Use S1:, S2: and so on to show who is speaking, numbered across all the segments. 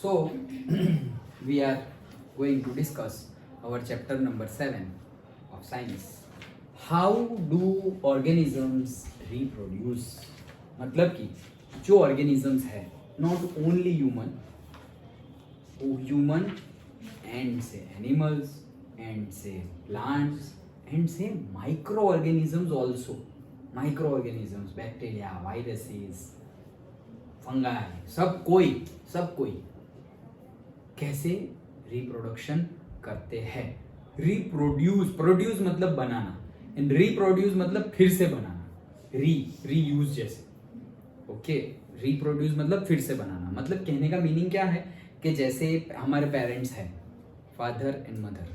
S1: So, we are going to discuss our chapter number 7 of science. How do organisms reproduce? मतलब कि जो organisms है, not only human and say animals and say plants and say microorganisms also. Microorganisms, bacteria, viruses, fungi, सब कोई कैसे reproduction करते हैं. Produce मतलब बनाना एंड रिप्रोड्यूस मतलब फिर से बनाना. रीयूज जैसे. ओके, रिप्रोड्यूस मतलब फिर से बनाना. मतलब कहने का मीनिंग क्या है कि जैसे हमारे पेरेंट्स हैं, father and mother.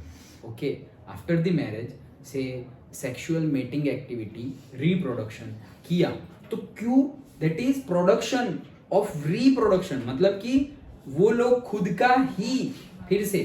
S1: Okay, after the marriage से सेक्सुअल मेटिंग एक्टिविटी, रिप्रोडक्शन किया, तो क्यों, that is production of reproduction. मतलब कि वो लोग खुद का ही फिर से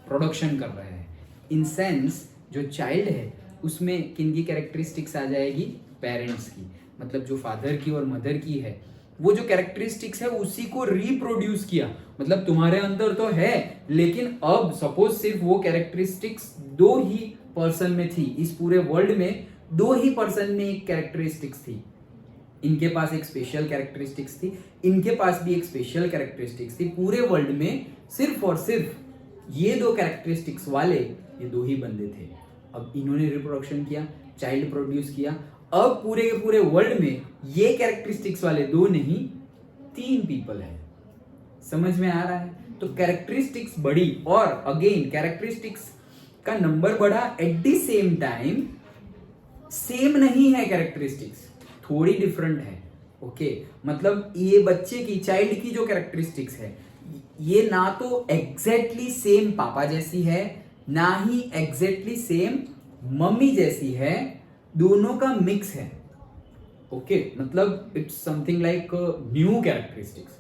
S1: प्रोडक्शन कर रहे हैं. इन सेंस जो चाइल्ड है उसमें किन की कैरेक्टरिस्टिक्स आ जाएगी, पेरेंट्स की. मतलब जो फादर की और मदर की है, वो जो कैरेक्टरिस्टिक्स है उसी को रिप्रोड्यूस किया. मतलब तुम्हारे अंदर तो है, लेकिन अब सपोज सिर्फ वो कैरेक्टरिस्टिक्स दो ही पर्सन में थी. इस पूरे वर्ल्ड में दो ही पर्सन में एक कैरेक्टरिस्टिक्स थी. इनके पास एक स्पेशल कैरेक्टरिस्टिक्स थी, इनके पास भी एक स्पेशल कैरेक्टरिस्टिक्स थी. पूरे वर्ल्ड में सिर्फ और सिर्फ ये दो कैरेक्टरिस्टिक्स वाले ये दो ही बंदे थे. अब इन्होंने रिप्रोडक्शन किया, चाइल्ड प्रोड्यूस किया. अब पूरे के पूरे वर्ल्ड में ये कैरेक्टरिस्टिक्स वाले दो नहीं 3 पीपल है. समझ में आ रहा है? तो कैरेक्टरिस्टिक्स बढ़ी और अगेन कैरेक्टरिस्टिक्स का नंबर बढ़ा. At the same time same नहीं है कैरेक्टरिस्टिक्स, थोड़ी डिफरेंट है. ओके, मतलब ये बच्चे की, चाइल्ड की जो कैरेक्टरिस्टिक्स है, ये ना तो एग्जैक्टली सेम पापा जैसी है, ना ही एग्जैक्टली सेम मम्मी जैसी है. दोनों का मिक्स है. ओके, मतलब it's something like new characteristics.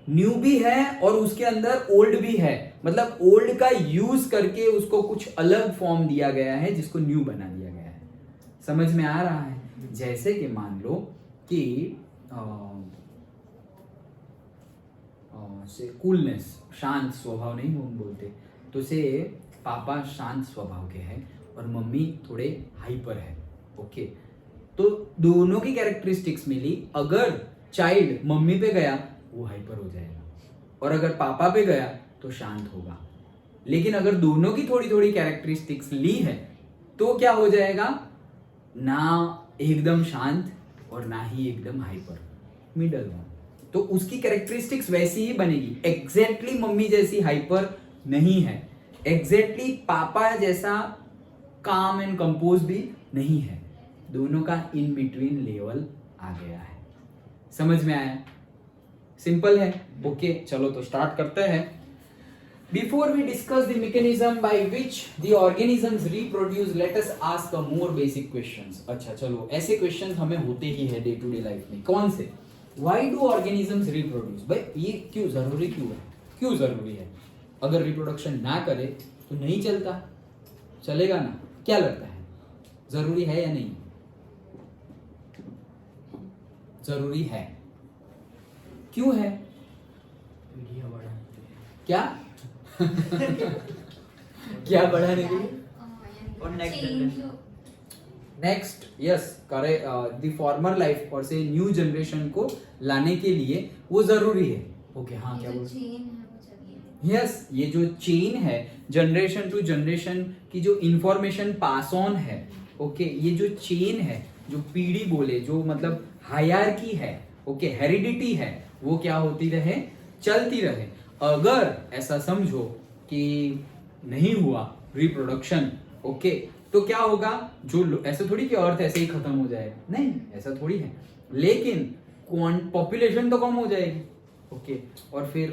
S1: New भी है और उसके अंदर ओल्ड भी है. मतलब ओल्ड का यूज करके उसको कुछ अलग फॉर्म दिया गया है जिसको न्यू बना दिया गया है. समझ में आ रहा है? जैसे कि मान लो कि से कूलनेस, शांत स्वभाव नहीं हम बोलते, तो से पापा शांत स्वभाव के हैं और मम्मी थोड़े हाइपर है. ओके, तो दोनों की कैरेक्टरिस्टिक्स मिली. अगर चाइल्ड मम्मी पे गया वो हाइपर हो जाएगा और अगर पापा पे गया तो शांत होगा. लेकिन अगर दोनों की थोड़ी थोड़ी कैरेक्टरिस्टिक्स ली है तो क्या हो जाएगा, ना एकदम शांत और ना ही एकदम हाइपर, मिडल वन. तो उसकी कैरेक्टरिस्टिक्स वैसी ही बनेगी. एग्जैक्टली मम्मी जैसी हाइपर नहीं है, एग्जैक्टली पापा जैसा काम एंड कंपोज भी नहीं है. दोनों का इन बिटवीन लेवल आ गया है. समझ में आया? सिंपल है. ओके, चलो तो स्टार्ट करते हैं. Before we discuss the mechanism by which the organisms reproduce, let us ask a more basic questions. अच्छा चलो, ऐसे questions हमें होते ही है डे टू डे लाइफ में. कौन से? Why do organisms reproduce? भाई ये क्यों जरूरी, क्यों है, क्यों जरूरी है? अगर रिप्रोडक्शन ना करे तो नहीं चलता, चलेगा ना? क्या लगता है, जरूरी है या नहीं? जरूरी है. क्यों है? क्या क्या बढ़ाने के लिए?
S2: और
S1: नेक्स्ट, यस, करे द फॉर्मर लाइफ और से न्यू जनरेशन को लाने के लिए वो जरूरी है. ओके, हाँ, क्या बोल? यस, ये जो चेन है, जनरेशन टू जनरेशन की जो इंफॉर्मेशन पास ऑन है. ओके, ये जो चेन है, जो पीढ़ी बोले, जो मतलब हायरार्की है, ओके, हेरिडिटी है, वो क्या होती रहे, चलती रहे. अगर ऐसा समझो कि नहीं हुआ रिप्रोडक्शन, ओके, तो क्या होगा, जो ऐसे थोड़ी कि अर्थ ऐसे ही खत्म हो जाएगा, नहीं, ऐसा थोड़ी है. लेकिन पॉपुलेशन तो कम हो जाएगी. ओके, और फिर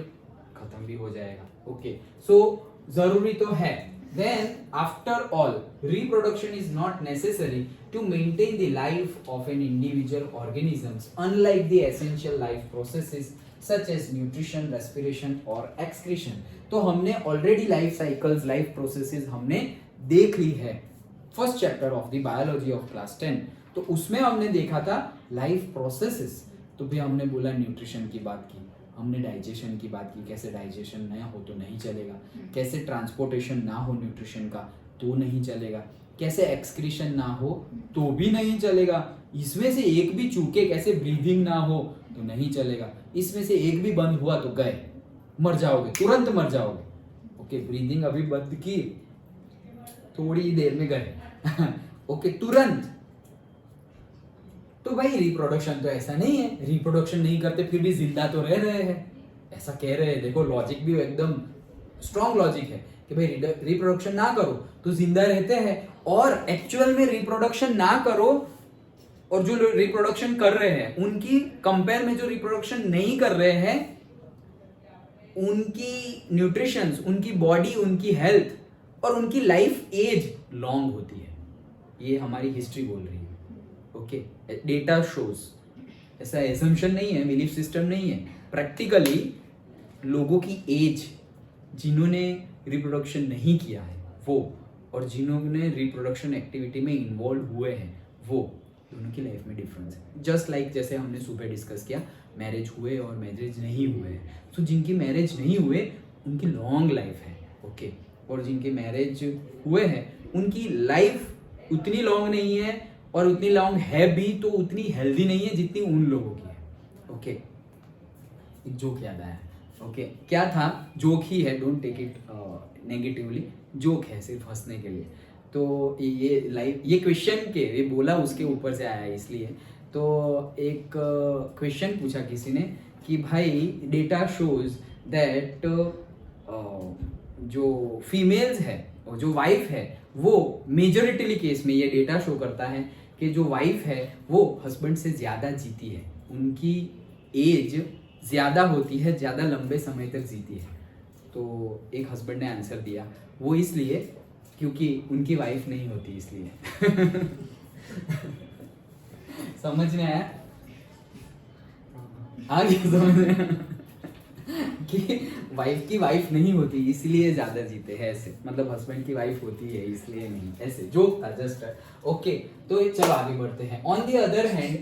S1: खत्म भी हो जाएगा. ओके, सो जरूरी तो है. Then after all, reproduction is not necessary to maintain the life of an individual organisms, unlike the essential life processes such as nutrition, respiration or excretion. तो हमने already life cycles, life processes हमने देख ली है first chapter of the biology of class 10. तो उसमें हमने देखा था लाइफ प्रोसेसेस, तो भी हमने बोला न्यूट्रिशन की बात की. हमने डाइजेशन की बात की, कैसे डाइजेशन ना हो तो नहीं चलेगा, कैसे ट्रांसपोर्टेशन ना हो न्यूट्रिशन का तो नहीं चलेगा, कैसे एक्सक्रीशन ना हो तो भी नहीं चलेगा, इसमें से एक भी चूके, कैसे ब्रीदिंग ना हो तो नहीं चलेगा, इसमें से एक भी बंद हुआ तो गए, मर जाओगे, तुरंत मर जाओगे। ओके, ब्रीदिंग अभी बंद की, थोड़ी देर में गए ओके, तुरंत। तो भाई रिप्रोडक्शन तो ऐसा नहीं है, रिप्रोडक्शन नहीं करते फिर भी जिंदा तो रह रहे हैं, ऐसा कह रहे हैं। देखो लॉजिक भी एकदम स्ट्रॉन्ग लॉजिक है कि भाई रिप्रोडक्शन ना करो तो जिंदा रहते हैं, और एक्चुअल में रिप्रोडक्शन ना करो और जो रिप्रोडक्शन कर रहे हैं उनकी कंपेयर में जो रिप्रोडक्शन नहीं कर रहे हैं उनकी न्यूट्रिशंस, उनकी बॉडी, उनकी हेल्थ और उनकी लाइफ एज लॉन्ग होती है। ये हमारी हिस्ट्री बोल रही है। ओके, डेटा शोज, ऐसा एजम्पशन नहीं है, बिलीफ सिस्टम नहीं है, प्रैक्टिकली लोगों की एज, जिन्होंने रिप्रोडक्शन नहीं किया है वो और जिन्होंने रिप्रोडक्शन एक्टिविटी में इन्वॉल्व हुए हैं वो, दोनों की लाइफ में डिफरेंस है। जस्ट लाइक जैसे हमने सुबह डिस्कस किया, मैरिज हुए और मैरिज नहीं हुए हैं, तो जिनकी मैरिज नहीं हुए उनकी लॉन्ग लाइफ है। ओके, और जिनके मैरिज हुए हैं उनकी लाइफ उतनी लॉन्ग नहीं है, और उतनी लॉन्ग है भी तो उतनी हेल्दी नहीं है जितनी उन लोगों की है। ओके, एक जोक याद आया। ओके, क्या था, जोक ही है, don't take it negatively, joke है सिर्फ हंसने के लिए। तो ये लाइव, ये क्वेश्चन के ये बोला उसके ऊपर से आया है इसलिए। तो एक क्वेश्चन पूछा किसी ने कि भाई डेटा शोज दैट जो फीमेल्स है और जो वाइफ है वो मेजोरिटीली केस में ये डेटा शो करता है कि जो वाइफ है वो हस्बैंड से ज़्यादा जीती है, उनकी एज ज़्यादा होती है, ज़्यादा लंबे समय तक जीती है। तो एक हस्बैंड ने आंसर दिया, वो इसलिए क्योंकि उनकी वाइफ नहीं होती इसलिए समझ में आया? आगे समझ में कि वाइफ की वाइफ नहीं होती इसलिए ज्यादा जीते हैं, ऐसे मतलब हस्बैंड की वाइफ होती है इसलिए नहीं, ऐसे जोक था जस्ट। ओके, तो चलो आगे बढ़ते हैं। ऑन द अदर हैंड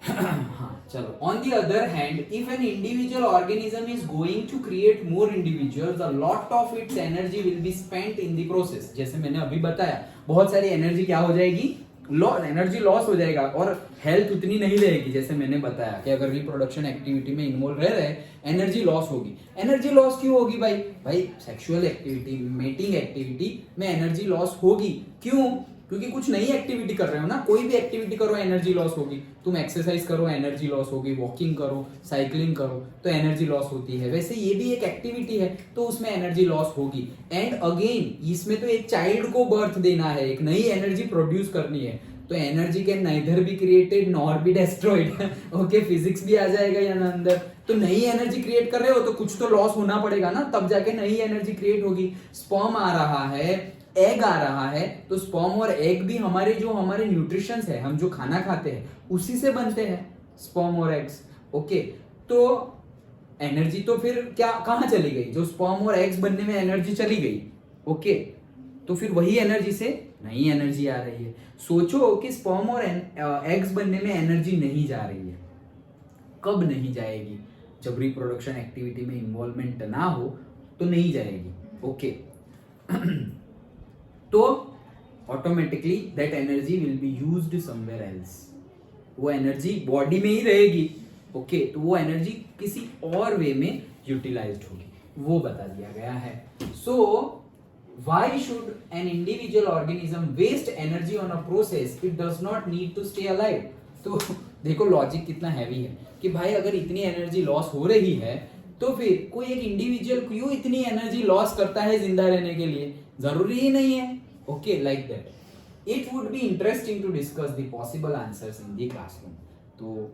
S1: हाँ चलो, on the other hand if an individual organism is going to create more individuals, a lot of its energy will be spent in the process. जैसे मैंने अभी बताया, बहुत सारी एनर्जी क्या हो जाएगी, एनर्जी लॉस हो जाएगा, और हेल्थ उतनी नहीं रहेगी। जैसे मैंने बताया कि अगर रिप्रोडक्शन एक्टिविटी में इन्वॉल्व रह रहे हैं एनर्जी लॉस होगी। एनर्जी लॉस क्यों होगी भाई सेक्सुअल एक्टिविटी, मेटिंग एक्टिविटी में एनर्जी लॉस होगी। क्यों? क्योंकि कुछ नई एक्टिविटी कर रहे हो ना, कोई भी एक्टिविटी करो एनर्जी लॉस होगी। तुम एक्सरसाइज करो एनर्जी लॉस होगी, वॉकिंग करो, साइकिलिंग करो तो एनर्जी लॉस होती है। वैसे ये भी एक एक्टिविटी है तो उसमें एनर्जी लॉस होगी। एंड अगेन इसमें तो एक चाइल्ड को बर्थ देना है, एक नई एनर्जी प्रोड्यूस करनी है, तो energy can neither be created nor be destroyed. Okay, physics भी आ जाएगा यहाँ अंदर। तो नई एनर्जी क्रिएट कर रहे हो तो कुछ तो लॉस होना पड़ेगा ना, तब जाके नई एनर्जी क्रिएट होगी। स्पर्म आ रहा है, एग आ रहा है, तो स्पर्म और एग भी हमारे जो हमारे न्यूट्रिशंस है, हम जो खाना खाते हैं उसी से बनते हैं, स्पर्म और एग्स। ओके, तो एनर्जी तो फिर क्या कहाँ चली गई? जो स्पर्म और एग्स बनने में एनर्जी चली गई। ओके, तो फिर वही एनर्जी से नई एनर्जी आ रही है। सोचो कि स्पर्म और एग्स बनने में एनर्जी नहीं जा रही है, कब नहीं जाएगी? जब रिप्रोडक्शन एक्टिविटी में इन्वॉल्वमेंट ना हो तो नहीं जाएगी। ओके तो automatically that energy will be used somewhere else. वो एनर्जी बॉडी में ही रहेगी। ओके, तो वो एनर्जी किसी और वे में यूटिलाइज्ड होगी, वो बता दिया गया है। सो why should an individual organism waste energy on a process it does not need to stay alive? तो देखो लॉजिक कितना हैवी है कि भाई अगर इतनी एनर्जी लॉस हो रही है तो फिर कोई एक इंडिविजुअल क्यों इतनी एनर्जी लॉस करता है जिंदा रहने के लिए? जरूरी ही नहीं है। Okay, like that it would be interesting to discuss the possible answers in the classroom. तो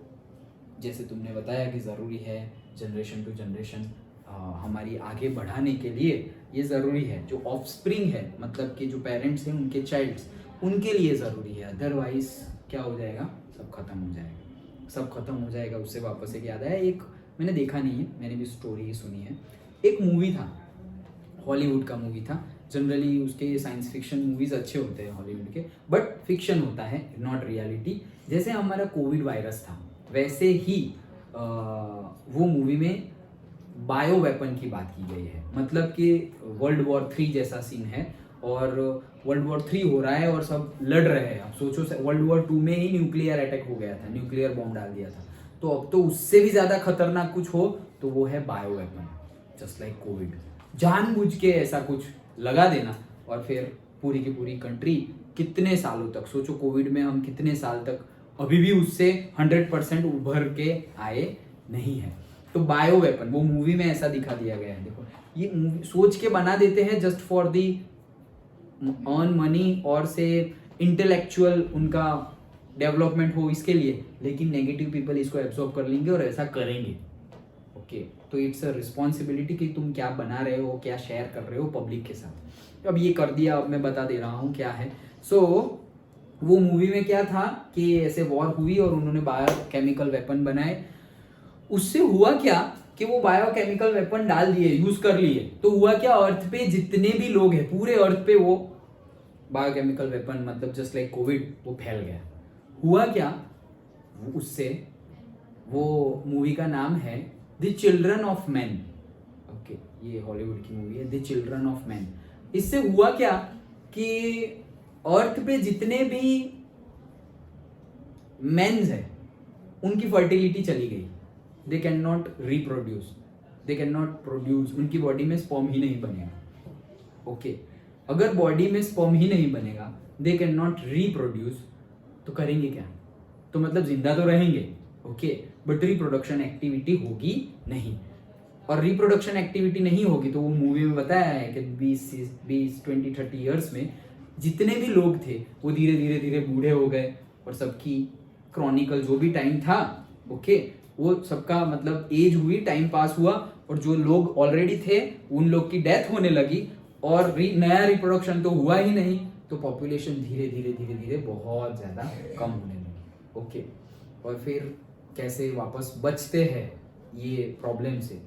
S1: जैसे तुमने बताया कि जरूरी है जनरेशन टू जनरेशन हमारी आगे बढ़ाने के लिए ये ज़रूरी है। जो ऑफस्प्रिंग है, मतलब कि जो पेरेंट्स हैं उनके चाइल्ड्स, उनके लिए ज़रूरी है। अदरवाइज क्या हो जाएगा? सब खत्म हो जाएगा, सब खत्म हो जाएगा। उससे वापस एक याद आया, एक मैंने देखा नहीं है, मैंने भी स्टोरी ही सुनी है। एक मूवी था, हॉलीवुड का मूवी था। जनरली उसके साइंस फिक्शन मूवीज़ अच्छे होते हैं हॉलीवुड के, बट फिक्शन होता है, नॉट रियलिटी। जैसे हमारा कोविड वायरस था वैसे ही वो मूवी में बायो वेपन की बात की गई है, मतलब कि वर्ल्ड वॉर 3 जैसा सीन है और वर्ल्ड वॉर 3 हो रहा है और सब लड़ रहे हैं। अब सोचो वर्ल्ड वॉर 2 में ही न्यूक्लियर अटैक हो गया था, न्यूक्लियर बॉम्ब डाल दिया था, तो अब तो उससे भी ज्यादा खतरनाक कुछ हो तो वो है bio weapon, just like Covid. जानबूझ के ऐसा कुछ लगा देना और फिर पूरी की पूरी कंट्री कितने सालों तक, सोचो कोविड में हम कितने साल तक अभी भी उससे 100% उभर के आए नहीं है। तो बायो वेपन वो मूवी में ऐसा दिखा दिया गया है। देखो ये मूवी सोच के बना देते हैं just for the earn money और से इंटेलेक्चुअल उनका डेवलपमेंट हो इसके लिए, लेकिन नेगेटिव पीपल इसको एब्सॉर्ब कर लेंगे और ऐसा करेंगे। ओके तो इट्स अ रिस्पॉन्सिबिलिटी कि तुम क्या बना रहे हो, क्या शेयर कर रहे हो पब्लिक के साथ। अब ये कर दिया, अब मैं बता दे रहा हूँ क्या है। सो वो मूवी में क्या था कि ऐसे वॉर हुई और उन्होंने बायोकेमिकल वेपन बनाए। उससे हुआ क्या कि वो बायोकेमिकल वेपन डाल दिए, यूज कर लिए, तो हुआ क्या, अर्थ पे जितने भी लोग हैं पूरे अर्थ पे वो बायोकेमिकल वेपन मतलब जस्ट लाइक कोविड वो फैल गया। हुआ क्या उससे, वो मूवी का नाम है the children of man. Okay ये हॉलीवुड की मूवी है द चिल्ड्रन ऑफ मैन। इससे हुआ क्या कि अर्थ पे जितने भी मेन्स है उनकी फर्टिलिटी चली गई, they can not reproduce, they can not produce, उनकी बॉडी में स्पर्म ही नहीं बनेगा। ओके अगर बॉडी में स्पर्म ही नहीं बनेगा, दे कैन नॉट रिप्रोड्यूस, तो करेंगे क्या, तो मतलब जिंदा तो रहेंगे ओके बट रिप्रोडक्शन एक्टिविटी होगी नहीं। और रिप्रोडक्शन एक्टिविटी नहीं होगी तो वो मूवी में बताया है कि 20-30 ईयर्स में जितने भी लोग थे वो धीरे धीरे धीरे बूढ़े हो गए और सबकी क्रॉनिकल जो भी टाइम था ओके वो सबका मतलब एज हुई, टाइम पास हुआ और जो लोग ऑलरेडी थे उन लोग की डेथ होने लगी और नया रिप्रोडक्शन तो हुआ ही नहीं, तो पॉपुलेशन धीरे धीरे धीरे धीरे बहुत ज़्यादा कम होने लगी। ओके और फिर कैसे वापस बचते हैं ये प्रॉब्लम से,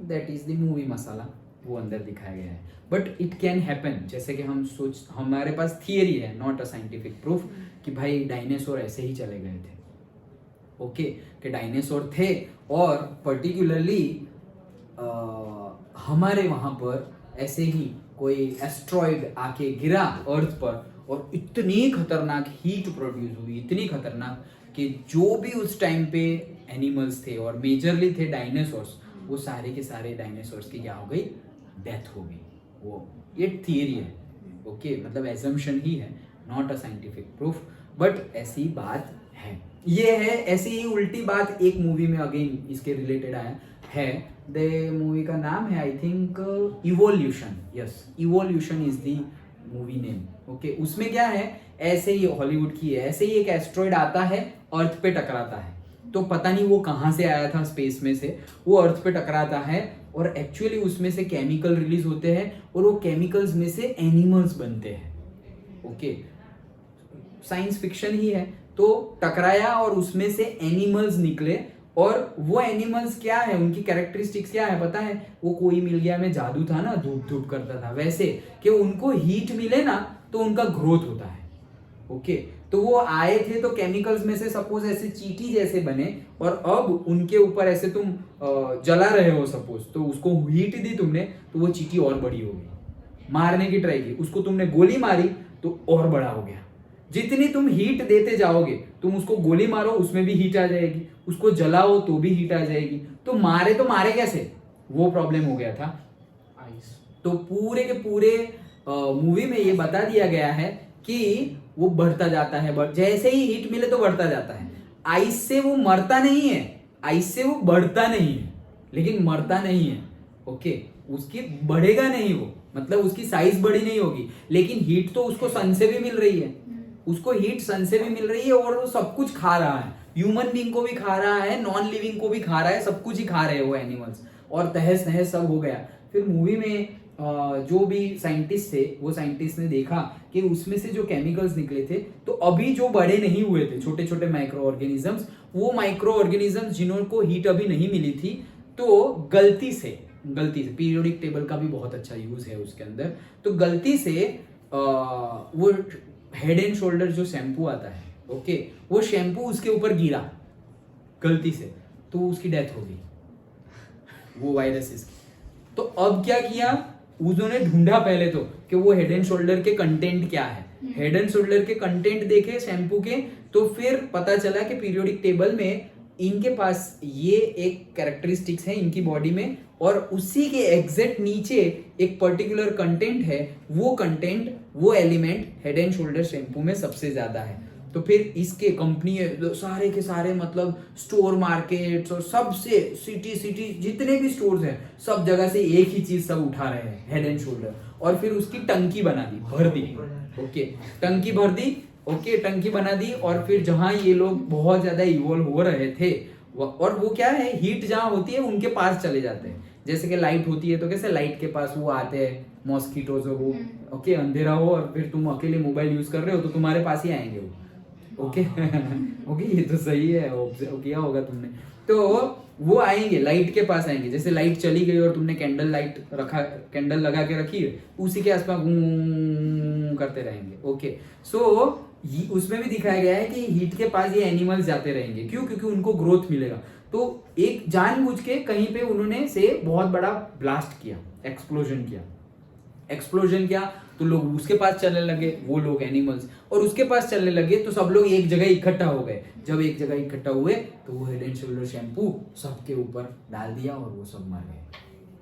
S1: दैट इज द मूवी मसाला, वो अंदर दिखाया गया है। बट इट कैन हैपन, जैसे कि हमारे पास थियरी है, नॉट अ साइंटिफिक प्रूफ, कि भाई डायनासोर ऐसे ही चले गए थे। ओके कि डायनासोर थे और पर्टिकुलरली हमारे वहाँ पर ऐसे ही कोई एस्ट्रॉइड आके गिरा अर्थ पर और इतनी खतरनाक हीट प्रोड्यूस हुई, इतनी खतरनाक कि जो भी उस टाइम पे एनिमल्स थे और मेजरली थे डायनासोर्स, वो सारे के सारे डायनासोर्स की क्या हो गई, डेथ हो गई। वो ये थियरी है ओके मतलब एजम्पशन ही है, not a scientific proof, but ऐसी बात है। ये है ऐसी ही उल्टी बात एक मूवी में अगेन इसके रिलेटेड आया है। द मूवी का नाम है I think evolution, yes evolution is the movie name. Okay उसमें क्या है, ऐसे ही हॉलीवुड की है, ऐसे ही एक एस्ट्रॉइड आता है अर्थ पे टकराता है, तो पता नहीं वो कहाँ से आया था स्पेस में से, वो अर्थ पे टकराता है और एक्चुअली उसमें से केमिकल रिलीज होते हैं और वो केमिकल्स में से एनिमल्स बनते हैं। ओके साइंस फिक्शन ही है, तो टकराया और उसमें से एनिमल्स निकले और वो एनिमल्स क्या है, उनकी कैरेक्टरिस्टिक्स क्या है पता है, वो कोई मिल गया में जादू था ना, धूप धूप करता था, वैसे कि उनको हीट मिले ना तो उनका ग्रोथ होता है। ओके तो वो आए थे तो केमिकल्स में से सपोज ऐसे चींटी जैसे बने और अब उनके ऊपर ऐसे तुम जला रहे हो सपोज, तो उसको हीट दी तुमने तो वो चींटी और बड़ी हो गई, मारने की ट्राई की, उसको तुमने गोली मारी तो और बड़ा हो गया। जितनी तुम हीट देते जाओगे, तुम उसको गोली मारो उसमें भी हीट आ जाएगी, उसको जलाओ तो भी हीट आ जाएगी, तो मारे कैसे, वो प्रॉब्लम हो गया था आइस। तो पूरे के पूरे मूवी में ये बता दिया गया है कि वो बढ़ता जाता है, जैसे ही हीट मिले तो बढ़ता जाता है। आइस से वो मरता नहीं है, आइस से वो बढ़ता नहीं है, लेकिन मरता नहीं है। ओके उसकी बढ़ेगा नहीं वो, मतलब उसकी साइज बड़ी नहीं होगी, लेकिन हीट तो उसको सन से भी मिल रही है, उसको हीट सन से भी मिल रही है और वो सब कुछ खा रहा है, ह्यूमन बीइंग को भी खा रहा है, नॉन लिविंग को भी खा रहा है, सब कुछ ही खा रहे हैं वो एनिमल्स, और तहस नहस सब हो गया। फिर मूवी में जो भी साइंटिस्ट थे वो साइंटिस्ट ने देखा कि उसमें से जो केमिकल्स निकले थे, तो अभी जो बड़े नहीं हुए थे छोटे छोटे माइक्रो ऑर्गेनिजम्स, वो माइक्रो ऑर्गेनिजम्स जिनको हीट अभी नहीं मिली थी, तो गलती से पीरियोडिक टेबल का भी बहुत अच्छा यूज है उसके अंदर, तो गलती से वो हेड एंड शोल्डर जो शैम्पू आता है ओके वो शैम्पू उसके ऊपर गिरा गलती से, तो उसकी डेथ हो गई, वो वायरसेस की। तो अब क्या किया उन्होंने, ढूंढा पहले तो कि वो हेड एंड शोल्डर के कंटेंट क्या है। हेड एंड शोल्डर के कंटेंट देखे शैम्पू के, तो फिर पता चला कि पीरियोडिक टेबल में इनके पास ये एक कैरेक्टरिस्टिक्स है इनकी बॉडी में, और उसी के एग्जैक्ट नीचे एक पर्टिकुलर कंटेंट है, वो कंटेंट वो element head and shoulder shampoo में सबसे ज्यादा है। तो फिर इसके कंपनी सारे के सारे मतलब स्टोर मार्केट्स और सबसे सिटी जितने भी स्टोर्स हैं सब जगह से एक ही चीज सब उठा रहे हैं, हेड एंड शोल्डर, और फिर उसकी टंकी बना दी, भर दी। ओके, टंकी भर दी। ओके, टंकी बना दी, और फिर जहां ये लोग बहुत ज्यादा इवॉल्व हो रहे थे, और वो क्या है, हीट जहां होती है उनके पास चले जाते हैं। जैसे कि लाइट होती है तो कैसे लाइट के पास वो आते हैं मॉस्किटोज हो, ओके, अंधेरा हो और फिर तुम अकेले मोबाइल यूज कर रहे हो तो तुम्हारे पास ही आएंगे वो। ओके ओके, ये तो सही है, ऑब्जर्व किया होगा तुमने। तो वो आएंगे, लाइट के पास आएंगे। जैसे लाइट चली गई और तुमने कैंडल लाइट रखा, कैंडल लगा के रखी है, उसी के आसपास घूम करते रहेंगे। ओके, सो उसमें भी दिखाया गया है कि हीट के पास ये एनिमल्स जाते रहेंगे। क्यों? क्योंकि उनको ग्रोथ मिलेगा। तो एक जानबूझ के कहीं पे उन्होंने से बहुत बड़ा ब्लास्ट किया, एक्सप्लोजन किया, तो लोग उसके पास चलने लगे, वो लोग एनिमल्स, और उसके पास चलने लगे तो सब लोग एक जगह इकट्ठा हो गए। जब एक जगह इकट्ठा हुए तो वो हेड एंड शोल्डर शैम्पू सबके ऊपर डाल दिया और वो सब मर गए।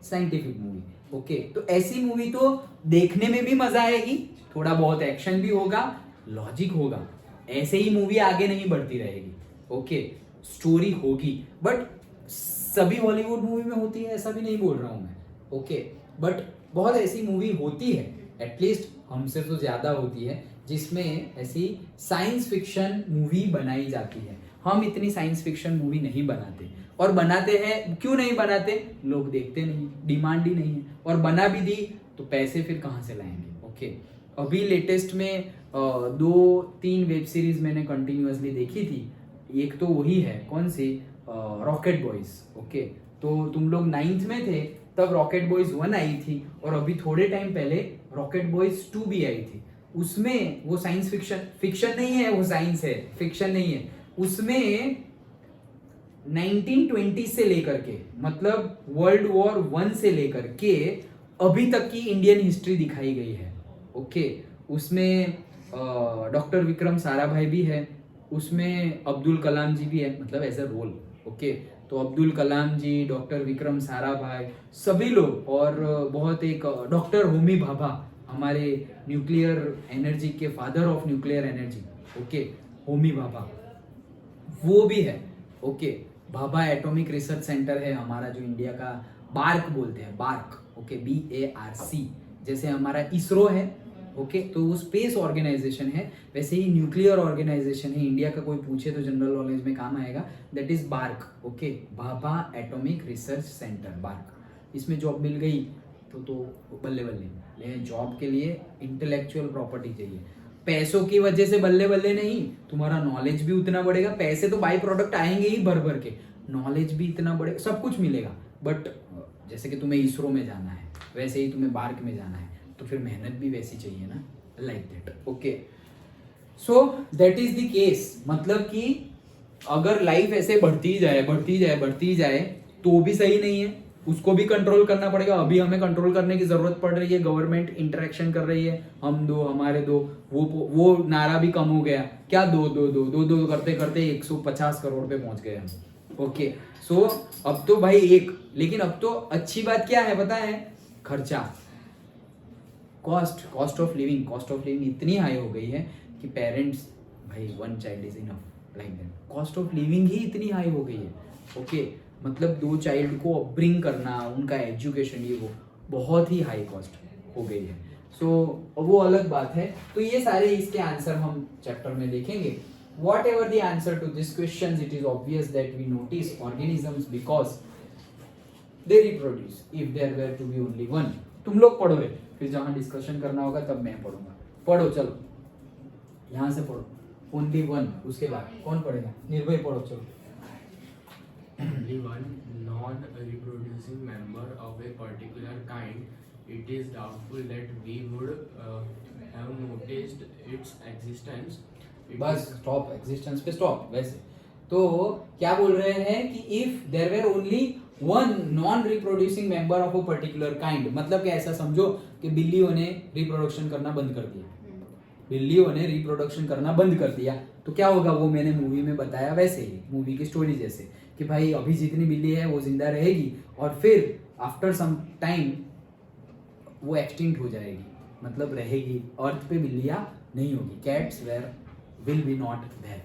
S1: Scientific movie. ओके, तो ऐसी मूवी तो देखने में भी मजा आएगी, थोड़ा बहुत एक्शन भी होगा, लॉजिक होगा। ऐसे ही मूवी आगे नहीं बढ़ती रहेगी। ओके, स्टोरी होगी, बट सभी हॉलीवुड मूवी में होती है ऐसा भी नहीं बोल रहा हूं मैं। ओके, बट बहुत ऐसी मूवी होती है, एटलीस्ट हमसे तो ज्यादा होती है, जिसमें ऐसी साइंस फिक्शन मूवी बनाई जाती है। हम इतनी साइंस फिक्शन मूवी नहीं बनाते, और बनाते हैं क्यों नहीं बनाते? लोग देखते नहीं, डिमांड ही नहीं है, और बना भी दी तो पैसे फिर कहाँ से लाएंगे। ओके, अभी लेटेस्ट में 2-3 वेब सीरीज मैंने कंटिन्यूअसली देखी थी। एक तो वही है, कौन सी, रॉकेट बॉयज। ओके, तो तुम लोग 9th में थे तब रॉकेट बॉयज 1 आई थी, और अभी थोड़े टाइम पहले रॉकेट बॉयज 2 भी आई थी। उसमें वो साइंस फिक्शन नहीं है, वो साइंस है, फिक्शन नहीं है। उसमें 1920 से लेकर के, मतलब वर्ल्ड वॉर 1 से लेकर के अभी तक की इंडियन हिस्ट्री दिखाई गई है। ओके, उसमें डॉक्टर विक्रम साराभाई भी है, उसमें अब्दुल कलाम जी भी है, मतलब एज अ रोल। ओके, तो अब्दुल कलाम जी, डॉक्टर विक्रम साराभाई, सभी लोग, और बहुत एक डॉक्टर होमी भाभा, हमारे न्यूक्लियर एनर्जी के father of nuclear energy. Okay, Homi Bhabha वो भी है। Okay, Bhabha atomic research centre है हमारा, जो इंडिया का बार्क बोलते हैं, बार्क। ओके, BARC, जैसे हमारा इसरो है। ओके, तो वो स्पेस ऑर्गेनाइजेशन है, वैसे ही न्यूक्लियर ऑर्गेनाइजेशन है। इंडिया का कोई पूछे तो जनरल नॉलेज में काम आएगा, that is BARC. Okay, Bhabha atomic research centre, BARC. इसमें जॉब मिल गई तो बल्ले बल्ले, लेकिन जॉब के लिए इंटेलेक्चुअल प्रॉपर्टी चाहिए। पैसों की वजह से बल्ले बल्ले नहीं, तुम्हारा नॉलेज भी उतना बढ़ेगा। पैसे तो बाई प्रोडक्ट आएंगे ही भर भर के, नॉलेज भी इतना बढ़ेगा, सब कुछ मिलेगा। बट जैसे कि तुम्हें इसरो में जाना है, वैसे ही तुम्हें बार्क में जाना है, तो फिर मेहनत भी वैसी चाहिए ना, like that. Okay, so that is the case. मतलब कि अगर लाइफ ऐसे बढ़ती जाए तो भी सही नहीं है, उसको भी कंट्रोल करना पड़ेगा। अभी हमें कंट्रोल करने की जरूरत पड़ रही है, गवर्नमेंट इंटरेक्शन कर रही है, हम दो हमारे दो, वो नारा भी कम हो गया। क्या दो दो दो दो दो करते करते 150 करोड़ पे पहुंच गए हम। ओके, सो अब तो भाई एक, लेकिन अब तो अच्छी बात क्या है पता है? खर्चा, कॉस्ट ऑफ लिविंग इतनी हाई हो गई है कि पेरेंट्स, भाई 1 child is enough, like that. Cost of living ही इतनी हाई हो गई है। ओके, मतलब 2 चाइल्ड को अपब्रिंग करना, उनका एजुकेशन, ये वो बहुत ही हाई कॉस्ट हो गई है। सो वो अलग बात है। तो ये सारे इसके आंसर हम चैप्टर में देखेंगे। Whatever the answer to these questions, it is obvious that we notice organisms because they reproduce. If there were to be only one, तुम लोग पढ़ो रे, फिर जहाँ डिस्कशन करना होगा तब मैं पढ़ूंगा। पढ़ो, चलो यहाँ से पढ़ो, only one। उसके बाद कौन पढ़ेगा? निर्भय पढ़ो, चलो।
S2: Only one non-reproducing member of a particular kind, it is doubtful that we would have noticed its existence.
S1: बस स्टॉप, एग्जिस्टेंस पे स्टॉप। वैसे तो क्या बोल रहे हैं कि if there were only one non reproducing member of a particular kind, मतलब कि ऐसा समझो कि बिल्लियों ने रिप्रोडक्शन करना बंद कर दिया, बिल्लियों ने रिप्रोडक्शन करना बंद कर दिया, तो क्या होगा, वो मैंने मूवी में बताया वैसे ही, मूवी की स्टोरी जैसे कि भाई अभी जितनी बिल्ली है वो जिंदा रहेगी और फिर आफ्टर सम टाइम वो एक्सटिंक्ट हो जाएगी, मतलब रहेगी, अर्थ पे बिल्लियां नहीं होगी, cats where will be not there.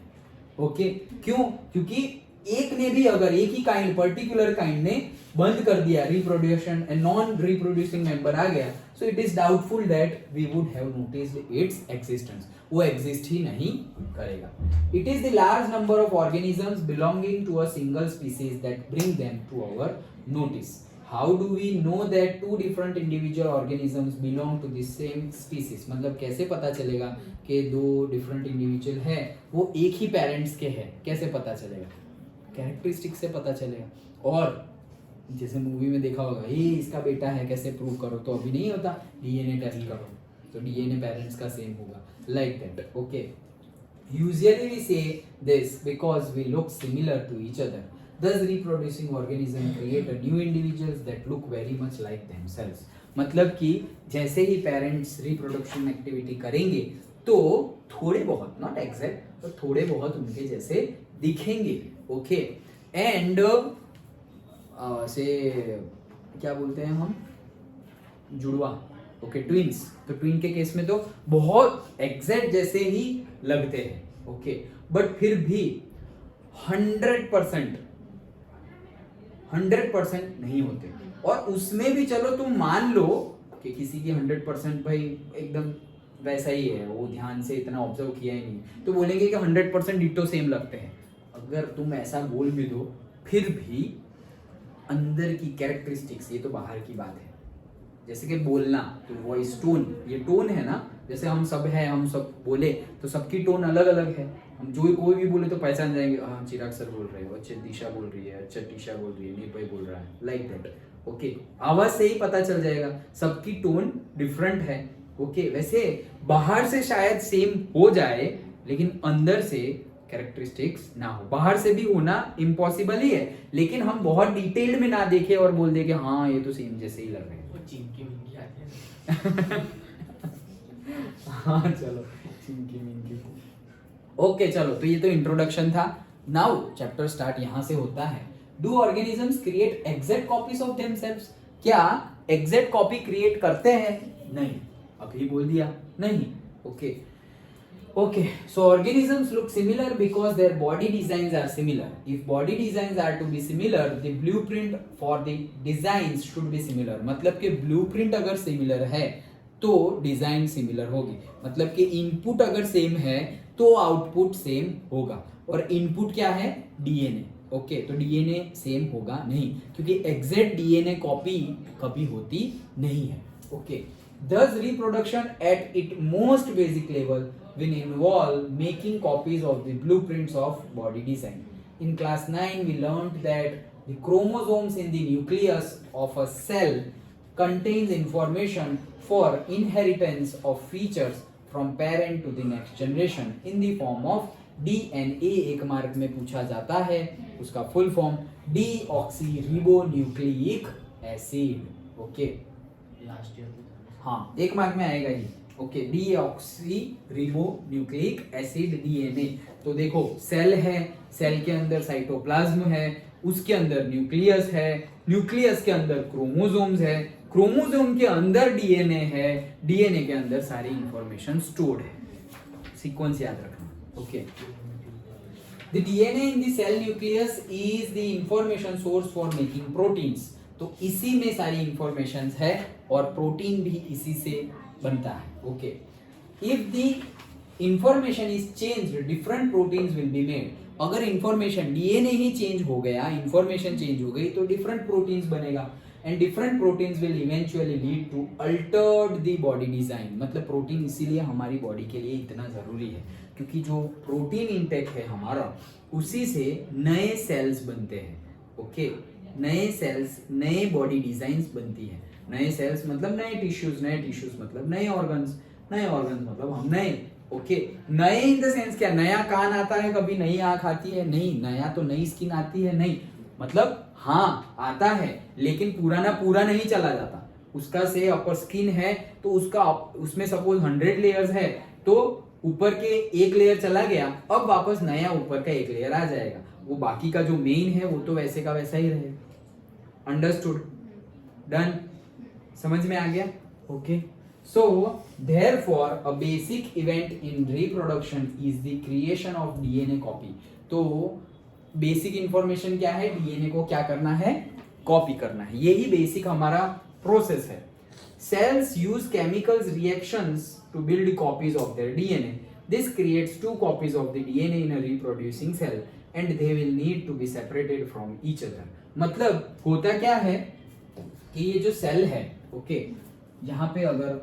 S1: Okay, क्यों? क्योंकि एक ने भी अगर एक ही काइंड पर्टिकुलर काइंड ने बंद कर दिया reproduction and non reproducing member आ गया, so it is doubtful that we would have noticed its existence, वो एग्जिस्ट ही नहीं करेगा। It is the large number of organisms belonging to a single species that bring them to our notice. How do we know that two different individual organisms belong to the same species, मतलब कैसे पता चलेगा कि दो different individual है वो एक ही parents के हैं, कैसे पता चलेगा? कैरेक्टरिस्टिक से पता चलेगा। और जैसे मूवी में देखा होगा ये इसका बेटा है, कैसे प्रूव करो, तो अभी नहीं होता, डीएनए टेस्ट करो तो डीएनए पेरेंट्स का सेम होगा, like that. Okay, usually we say this because we look similar to each other, thus reproducing organism create a new individuals that look very much like themselves, मतलब कि जैसे ही parents reproduction activity करेंगे तो थोड़े बहुत, not exact, पर थोड़े बहुत उनके जैसे दिखेंगे। ओके, एंड से क्या बोलते हैं हम, जुड़वा। ओके, ट्विंस, तो ट्विन के केस में तो बहुत एग्जैक्ट जैसे ही लगते हैं। ओके, बट फिर भी 100% नहीं होते, और उसमें भी चलो तुम मान लो कि किसी की 100% भाई एकदम वैसा ही है, वो ध्यान से इतना ऑब्जर्व किया ही नहीं, तो बोलेंगे कि 100% डिटो सेम लगते हैं। अगर तुम ऐसा बोल भी दो, फिर भी अंदर की कैरेक्टरिस्टिक्स, ये तो बाहर की बात है, जैसे कि बोलना, तो वॉइस टोन, ये टोन है ना, जैसे हम सब है, हम सब बोले तो सबकी टोन अलग अलग है, हम जो कोई भी बोले तो पहचान जाएंगे, हाँ चिराग सर बोल रहे हो, अच्छा दिशा बोल रही है, अच्छा टीशा बोल रही है, निर्भय बोल रहा है, लाइक दैट। ओके, आवाज से ही पता चल जाएगा, सबकी टोन डिफरेंट है। ओके, वैसे बाहर से शायद सेम हो जाए लेकिन अंदर से कैरेक्टरिस्टिक्स ना हो, बाहर से भी होना इम्पॉसिबल ही है, लेकिन हम बहुत डिटेल्ड में ना देखे और बोल दे कि हाँ ये तो सेम जैसे ही लग रहे हैं।
S2: चिमकी मिमकी आती है।
S1: हाँ चलो, चिमकी मिमकी। ओके चलो, तो ये तो इंट्रोडक्शन था। नाउ चैप्टर स्टार्ट यहाँ से होता है। Do organisms create exact copies of themselves? क्या एग्जैक्ट कॉपी क्रिएट करते हैं? नहीं, अभी बोल दिया नहीं। Okay okay, so organisms look similar because their body designs are similar. If body designs are to be similar, the blueprint for the designs should be similar. मतलब कि blueprint अगर similar है तो डिजाइन सिमिलर होगी, मतलब कि input अगर same है तो आउटपुट सेम होगा, और इनपुट क्या है? डीएनए। ओके, तो डीएनए सेम होगा नहीं, क्योंकि एग्जैक्ट डीएनए कॉपी कभी होती नहीं है। Okay, thus reproduction at its most basic level will involve making copies of the blueprints of body design. In class 9 we learned that the chromosomes in the nucleus of a cell contains information for inheritance of features from parent to the next generation in the form of DNA। एक mark में पूछा जाता है, उसका full form deoxyribonucleic acid. Okay,
S2: last year
S1: हाँ एक mark में आएगा ही। Okay, deoxyribonucleic acid DNA. तो देखो सेल है, सेल के अंदर साइटोप्लाज्म है, उसके अंदर न्यूक्लियस है, न्यूक्लियस के अंदर क्रोमोसोम्स है, क्रोमोसोम के अंदर डीएनए है, डीएनए के अंदर सारी इंफॉर्मेशन स्टोर्ड है। सीक्वेंस याद रखना। Okay, the DNA in the cell nucleus is the information source for making proteins. तो इसी में सारी इंफॉर्मेशन है और प्रोटीन भी इसी से बनता है। Okay, if the information is changed different proteins will be made. अगर इंफॉर्मेशन डीएनए ही चेंज हो गया, इंफॉर्मेशन चेंज हो गई, तो डिफरेंट प्रोटीन्स बनेगा, and different proteins will eventually lead to altered the body design. मतलब प्रोटीन इसीलिए हमारी बॉडी के लिए इतना जरूरी है, क्योंकि जो प्रोटीन इंटेक है हमारा, उसी से नए सेल्स बनते हैं। ओके, नए सेल्स, नए बॉडी डिजाइंस बनती है। नए सेल्स मतलब नए टिश्यूज, नए टिश्यूज मतलब नए ऑर्गन्स, नए ऑर्गन्स मतलब हम नए ओके नए इन द सेंस क्या, नया कान आता है कभी, नई आंख आती है नहीं, नया तो नई स्किन आती है नहीं, मतलब हाँ आता है लेकिन पुराना पूरा नहीं चला जाता। उसका से अपर स्किन है तो उसका उसमें सपोज 100 लेयर्स है तो ऊपर के एक लेयर चला गया, अब वापस नया ऊपर का एक लेयर आ जाएगा, वो बाकी का जो मेन है वो तो वैसे का वैसा ही रहेगा। अंडरस्टूड? डन? समझ में आ गया? Okay so therefore a basic event in reproduction is the creation of DNA copy. तो बेसिक इंफॉर्मेशन क्या है, डीएनए को क्या करना है, कॉपी करना है, यही बेसिक हमारा प्रोसेस है। Cells use chemicals reactions to build copies of their DNA, this creates 2 copies of the DNA in a reproducing cell and they will need to be separated from each other. मतलब होता क्या है कि ये जो cell है, okay यहाँ पे अगर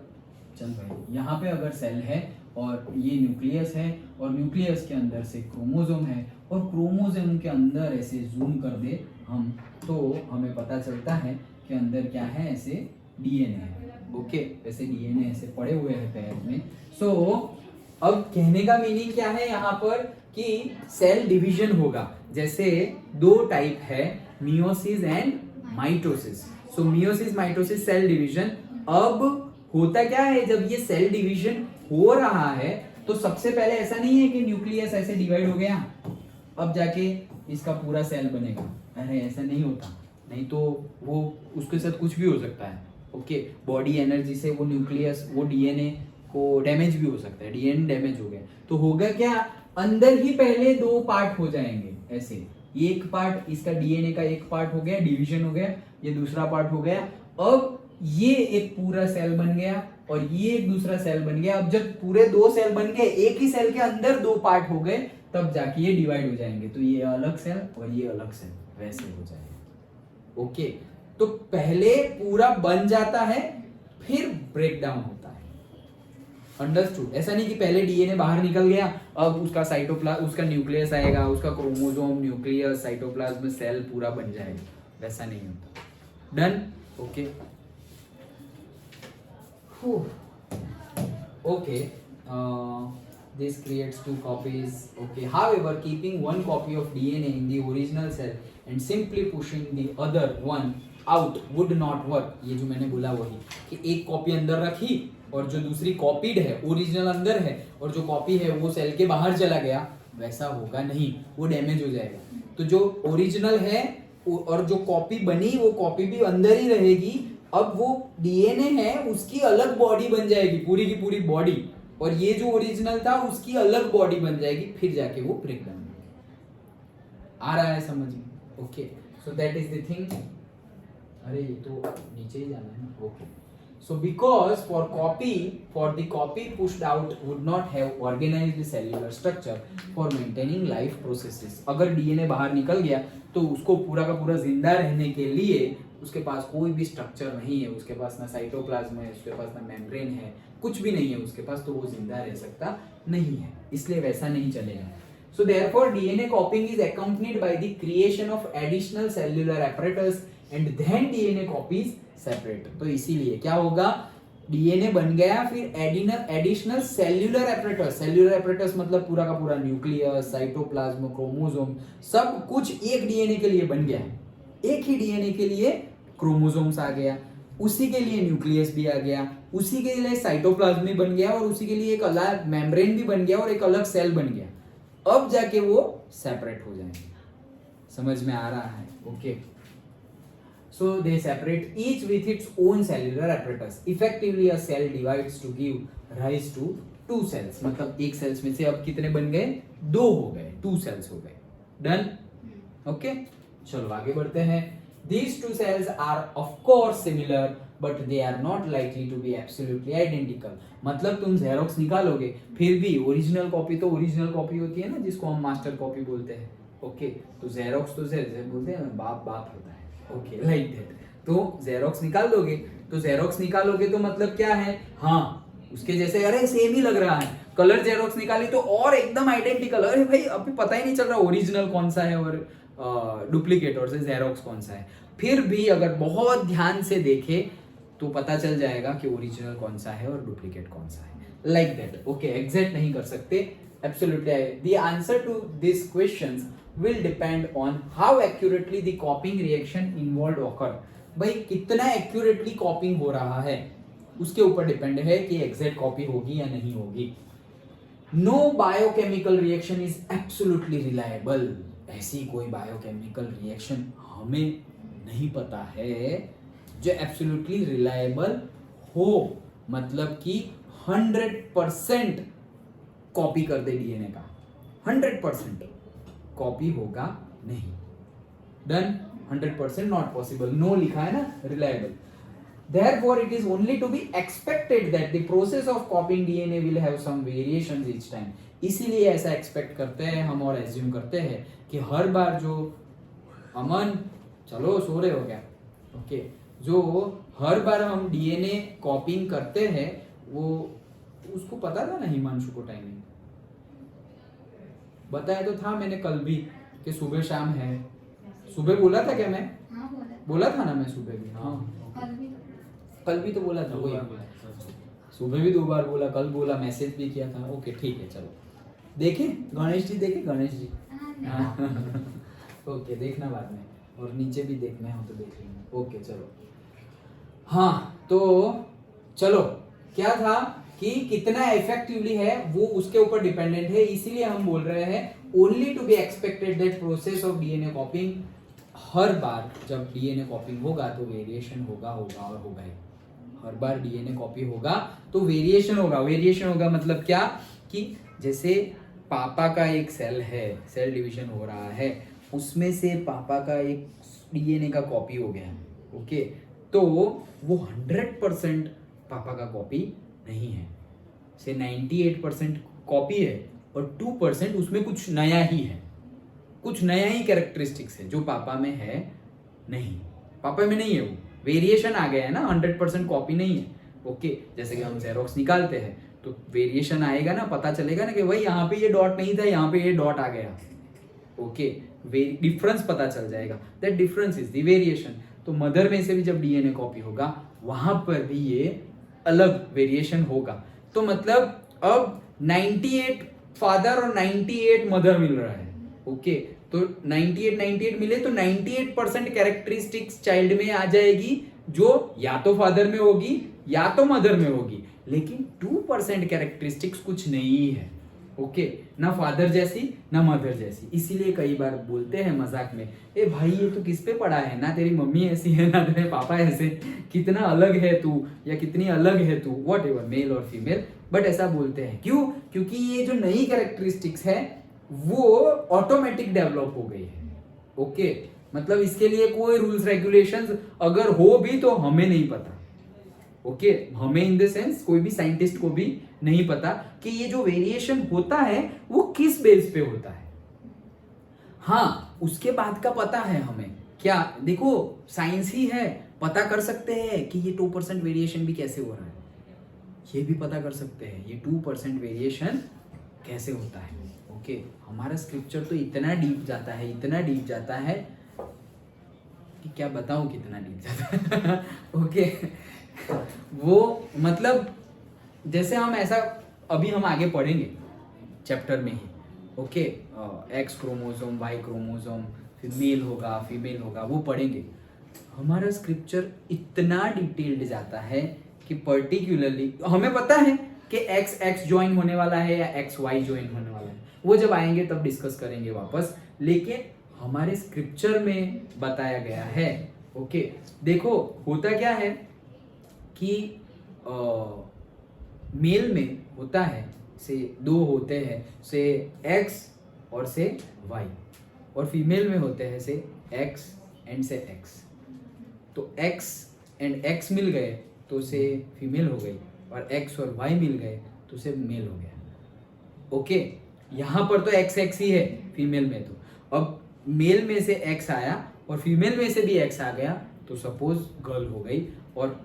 S1: चल भाई यहाँ पे अगर सेल है और ये न्यूक्लियस है और न्यूक्लियस के अंदर से क्रोमोसोम है और क्रोमोसोम के अंदर ऐसे जूम कर दे हम तो हमें पता चलता है कि अंदर क्या है, ऐसे डीएनए है। ओके ऐसे डीएनए ऐसे पड़े हुए हैं पैर में। सो अब कहने का मीनिंग क्या है यहाँ पर कि सेल डिवीजन होगा, जैसे 2 टाइप है meiosis and mitosis. So meiosis mitosis cell division. अब होता क्या है, जब ये सेल डिवीजन हो रहा है तो सबसे पहले ऐसा नहीं है कि न्यूक्लियस ऐसे डिवाइड हो गया अब जाके इसका पूरा सेल बनेगा, अरे ऐसा नहीं होता, नहीं तो वो उसके साथ कुछ भी हो सकता है। ओके बॉडी एनर्जी से वो न्यूक्लियस वो डीएनए को डैमेज भी हो सकता है, डीएनए डैमेज हो गया तो होगा क्या, अंदर ही पहले 2 पार्ट हो जाएंगे ऐसे, एक पार्ट इसका डीएनए का एक पार्ट हो गया, डिवीजन हो गया, ये दूसरा पार्ट हो गया, अब ये एक पूरा सेल बन गया और ये एक दूसरा सेल बन गया। अब जब पूरे 2 सेल बन गए, एक ही सेल के अंदर 2 पार्ट हो गए, तब जाके ये डिवाइड हो जाएंगे, तो ये अलग सेल और ये अलग सेल वैसे हो जाएगा। ओके तो पहले पूरा बन जाता है फिर ब्रेक डाउन होता है। अंडरस्टूड? ऐसा नहीं कि पहले डीएनए बाहर निकल गया अब उसका साइटोप्लाज्म उसका न्यूक्लियस आएगा, उसका क्रोमोसोम न्यूक्लियस साइटोप्लाज्म सेल पूरा बन जाएगा, वैसा नहीं होता। Done? Okay okay this creates 2 copies. Okay however keeping one copy of DNA in the original cell and simply pushing the other one out would not work। ये जो मैंने बोला वही कि एक कॉपी अंदर रखी और जो दूसरी कॉपीड है ओरिजिनल अंदर है और जो कॉपी है वो सेल के बाहर चला गया, वैसा होगा नहीं, वो डैमेज हो जाएगा। तो जो ओरिजिनल है और जो कॉपी बनी वो कॉपी भी अंदर ही रहेगी, अब वो डीएनए है उसकी अलग बॉडी बन जाएगी, पूरी की पूरी बॉडी, और ये जो ओरिजिनल था उसकी अलग बॉडी बन जाएगी, फिर जाके वो ब्रेक डाउन आ रहा है समझ में? Okay so that is the thing. अरे ये तो नीचे ही जाना है ना। Okay so because for the copy pushed out would not have organised the cellular structure for maintaining life processes. अगर डीएनए बाहर निकल गया तो उसको पूरा का पूरा जिंदा रहने के लिए उसके पास कोई भी स्ट्रक्चर नहीं है, उसके पास ना साइटोप्लाज्म है, उसके पास ना मेम्ब्रेन है, कुछ भी नहीं है उसके पास, तो वो जिंदा रह सकता नहीं है, इसलिए वैसा नहीं चलेगा। So therefore DNA कॉपिंग is accompanied by the creation of additional cellular apparatus and then DNA copies separate. तो इसीलिए क्या होगा, डीएनए बन गया फिर additional cellular apparatus. Cellular apparatus मतलब पूरा का पूरा न्यूक्लियस साइटोप्लाज्म क्रोमोसोम सब कुछ एक डीएनए के लिए बन गया है, एक ही डीएनए के लिए क्रोमोसोम्स आ गया, उसी के लिए न्यूक्लियस भी आ गया, उसी के लिए साइटोप्लाज्म भी बन गया और उसी के लिए एक अलग मेम्ब्रेन भी बन गया और एक अलग सेल बन गया, अब जाके वो सेपरेट हो जाएंगे। समझ में आ रहा है? Okay so they separate each with its own cellular apparatus। effectively a cell divides to give rise to 2 cells। मतलब एक सेल्स में से अब कितने बन गए, 2 हो गए, 2 सेल्स हो गए। डन? ओके चलो आगे बढ़ते हैं। These 2 cells are of course similar but they are not likely to be absolutely identical। मतलब तुम जेरोक्स निकालोगे फिर भी ओरिजिनल कॉपी तो ओरिजिनल कॉपी होती है ना, जिसको हम मास्टर कॉपी बोलते हैं। ओके तो जेरोक्स तो बोलते हैं बाप होता है। Okay like that. तो जेरोक्स निकाल दोगे तो जेरोक्स निकालोगे तो मतलब क्या है, हाँ उसके जैसे, अरे सेम ही लग रहा है। कलर जेरोक्स निकाली तो और एकदम आइडेंटिकल, अरे भाई अभी पता ही नहीं चल रहा ओरिजिनल कौन सा है और डुप्लीकेट और से जेरोक्स कौन सा है। फिर भी अगर बहुत ध्यान से देखे तो पता चल जाएगा कि ओरिजिनल कौन सा है और डुप्लीकेट कौन सा है। like that. Okay, exact नहीं कर सकते. Absolutely, the answer to these questions will depend on how accurately the copying reaction involved occur. भाई कितना accurately copying हो रहा है उसके ऊपर डिपेंड है कि exact copy होगी या नहीं होगी. No biochemical reaction is absolutely reliable. ऐसी कोई biochemical reaction हमें नहीं पता है जो absolutely reliable हो, मतलब कि 100% कॉपी कर दे डीएनए का. 100% कॉपी होगा नहीं. डन. 100% not possible. नो लिखा है ना, reliable. Therefore, it is only to be expected that the process of copying DNA will have some variations each time. इसीलिए ऐसा एक्सपेक्ट करते हैं हम और एज्यूम करते हैं कि हर बार जो अमन, चलो सो रहे हो क्या? ओके, जो हर बार हम डीएनए कॉपिंग करते हैं वो उसको पता था ना हिमांशु को टाइमिंग बताया तो था मैंने कल भी कि सुबह शाम है. सुबह बोला था क्या मैं?
S3: हाँ
S1: बोला था ना मैं सुबह भी. हाँ कल भी तो बोला था. वही सुबह भी 2 बार बोला, कल बोला, मैसेज भी किया था. ओके ठीक है, चलो देखे गणेश जी, देखे गणेश जी. ओके देखना बाद में, और नीचे भी देखना हो तो देख लेना. ओके चलो. हाँ तो चलो, क्या था कि कितना इफेक्टिवली है वो उसके ऊपर डिपेंडेंट है. इसीलिए हम बोल रहे हैं only to be expected that process of DNA copying, हर बार जब डीएनए कॉपिंग होगा तो वेरिएशन होगा और होगा ही. हर बार डीएनए कॉपी होगा तो वेरिएशन होगा. वेरिएशन होगा मतलब क्या कि जैसे पापा का एक सेल है, सेल डिवीजन हो रहा है, उसमें से पापा का एक डीएनए का कॉपी हो गया. ओके, तो वो 100% पापा का कॉपी नहीं है, से 98% कॉपी है और 2% उसमें कुछ नया ही है, कुछ नया ही कैरेक्टरिस्टिक्स है जो पापा में है नहीं. पापा में नहीं है, वो वेरिएशन आ गया है ना, 100% कॉपी नहीं है. ओके, जैसे कि हम जेरोक्स निकालते हैं तो वेरिएशन आएगा ना, पता चलेगा ना कि भाई यहाँ पे ये डॉट नहीं था, यहाँ पे ये डॉट आ गया. ओके, डिफरेंस पता चल जाएगा. That difference is the variation. तो मदर में से भी जब डीएनए कॉपी होगा वहां पर भी ये अलग वेरिएशन होगा. तो मतलब अब 98 फादर और 98 मदर मिल रहा है. ओके, तो 98 मिले तो 98% कैरेक्टरिस्टिक्स चाइल्ड में आ जाएगी जो या तो फादर में होगी या तो मदर में होगी, लेकिन 2% कैरेक्टरिस्टिक्स कुछ नहीं है. ओके, ना फादर जैसी ना मदर जैसी. इसीलिए कई बार बोलते हैं मजाक में, ए भाई ये तो किस पे पड़ा है, ना तेरी मम्मी ऐसी है ना तेरे पापा ऐसे, कितना अलग है तू या कितनी अलग है तू, वॉट एवर, मेल और फीमेल. बट ऐसा बोलते हैं क्यों? क्योंकि ये जो नई कैरेक्टरिस्टिक्स है वो ऑटोमेटिक डेवलप हो गई है. ओके, मतलब इसके लिए कोई रूल्स रेगुलेशंस अगर हो भी तो हमें नहीं पता. ओके, हमें इन द सेंस कोई भी साइंटिस्ट को भी नहीं पता कि ये जो वेरिएशन होता है वो किस बेस पे होता है. हाँ, उसके बाद का पता है हमें. क्या देखो, साइंस ही है, पता कर सकते हैं कि ये 2% वेरिएशन भी कैसे हो रहा है. ये भी पता कर सकते हैं ये 2% वेरिएशन कैसे होता है. ओके, हमारा स्क्रिप्चर तो इतना डीप जाता है, इतना डीप जाता है कि क्या बताऊं कितना डीप जाता है. ओके, वो मतलब जैसे हम ऐसा अभी हम आगे पढ़ेंगे चैप्टर में ही. Okay, X chromosome, Y chromosome, फिर मेल होगा फीमेल होगा, वो पढ़ेंगे. हमारा स्क्रिप्चर इतना डिटेल्ड जाता है कि पर्टिकुलरली हमें पता है कि एक्स एक्स ज्वाइन होने वाला है या एक्स वाई ज्वाइन होने वाला है. वो जब आएंगे तब डिस्कस करेंगे वापस, लेकिन हमारे स्क्रिप्चर में बताया गया है. ओके, देखो होता क्या है कि मेल में होता है से 2 होते हैं, से एक्स और से वाई, और फीमेल में होते हैं से एक्स एंड से एक्स. तो एक्स एंड एक्स मिल गए तो से फीमेल हो गई, और एक्स और वाई मिल गए तो से मेल हो गया. ओके, यहाँ पर तो एक्स एक्स ही है फीमेल में. तो अब मेल में से एक्स आया और फीमेल में से भी एक्स आ गया तो सपोज गर्ल हो गई, और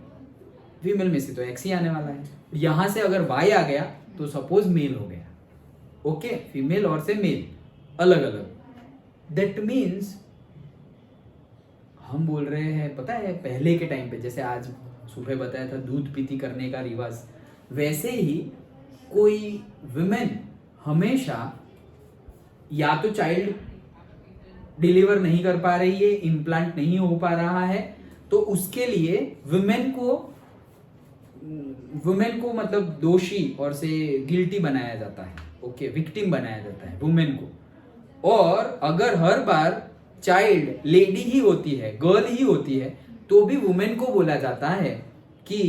S1: फीमेल में से तो एक्स ही आने वाला है. यहां से अगर वाई आ गया तो सपोज मेल हो गया. ओके, फीमेल और से मेल अलग अलग. दैट मीन्स हम बोल रहे हैं, पता है पहले के टाइम पे, जैसे आज सुबह बताया था दूध पीती करने का रिवाज, वैसे ही कोई वुमेन हमेशा या तो चाइल्ड डिलीवर नहीं कर पा रही है, इम्प्लांट नहीं हो पा रहा है, तो उसके लिए वुमेन को मतलब दोषी और से गिल्टी बनाया जाता है, ओके, विक्टिम बनाया जाता है वुमेन को। और अगर हर बार चाइल्ड लेडी ही होती है, गर्ल ही होती है, तो भी वुमेन को बोला जाता है कि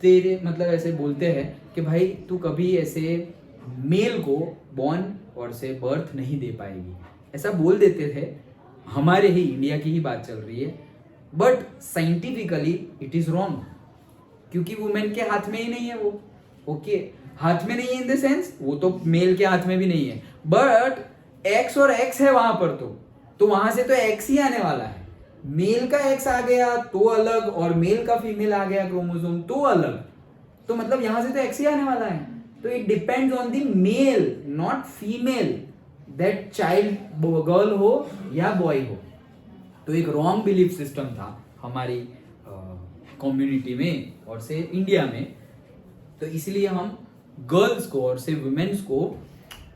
S1: तेरे मतलब ऐसे बोलते हैं कि भाई तू कभी ऐसे मेल को बॉर्न और से बर्थ नहीं दे पाएगी, ऐसा बोल देते थे। हमारे ही इंडिया की ही बात चल रही है, but scientifically it is wrong, क्योंकि वुमेन के हाथ में ही नहीं है वो, ओके, हाथ में नहीं है इन द सेंस वो तो मेल के हाथ में भी नहीं है, बट एक्स और एक्स है वहां पर, तो वहां से तो एक्स ही आने वाला है। मेल का एक्स आ गया तो अलग, और मेल का फीमेल आ गया क्रोमोसोम तो अलग, तो मतलब यहां से तो एक्स ही आने वाला है। तो it depends on the male not female that child girl हो या बॉय हो। तो एक रॉन्ग बिलीफ सिस्टम था हमारी कम्युनिटी में और से इंडिया में, तो इसलिए हम गर्ल्स को और से वुमेन्स को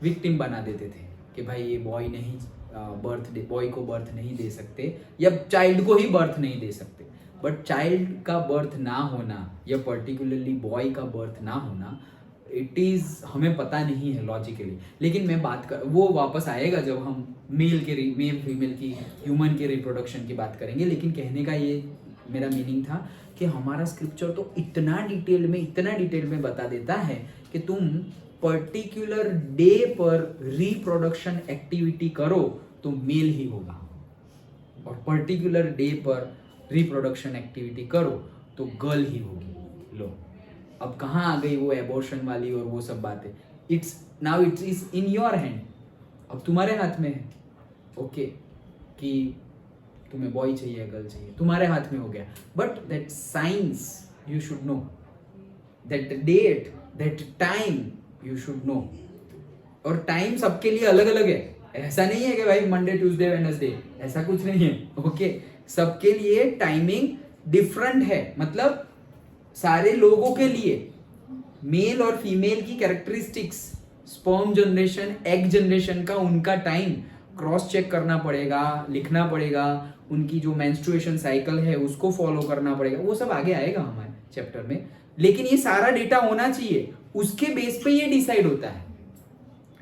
S1: विक्टिम बना देते थे कि भाई ये बॉय नहीं बॉय को बर्थ नहीं दे सकते, या चाइल्ड को ही बर्थ नहीं दे सकते। बट चाइल्ड का बर्थ ना होना या पर्टिकुलरली बॉय का बर्थ ना होना, इट इज हमें पता नहीं है लॉजिकली। लेकिन मैं बात कर वो वापस आएगा जब हम मेल फीमेल की ह्यूमन के रिप्रोडक्शन की बात करेंगे। लेकिन कहने का ये मेरा मीनिंग था कि हमारा स्क्रिप्चर तो इतना डिटेल में बता देता है कि तुम पर्टिकुलर डे पर रिप्रोडक्शन एक्टिविटी करो तो मेल ही होगा, और पर्टिकुलर डे पर रिप्रोडक्शन एक्टिविटी करो तो गर्ल ही होगी। लो अब कहाँ आ गई वो एबॉर्शन वाली और वो सब बातें। It's is in your hand, अब तुम्हारे हाथ में है, ओके, कि तुम्हें बॉय चाहिए गर्ल चाहिए, तुम्हारे हाथ में हो गया। But that science you should know, that date that time you should know. और टाइम सबके लिए अलग अलग है, ऐसा नहीं है कि भाई मंडे ट्यूसडे वेडनेसडे, ऐसा कुछ नहीं है, ओके। सबके लिए टाइमिंग डिफरेंट है, मतलब सारे लोगों के लिए मेल और फीमेल की characteristics, sperm generation, egg generation का उनका टाइम क्रॉस चेक करना पड़ेगा, लिखना पड़ेगा, उनकी जो मेंस्ट्रुएशन साइकिल है उसको फॉलो करना पड़ेगा, वो सब आगे आएगा हमारे चैप्टर में। लेकिन ये सारा डेटा होना चाहिए, उसके बेस पे ये डिसाइड होता है।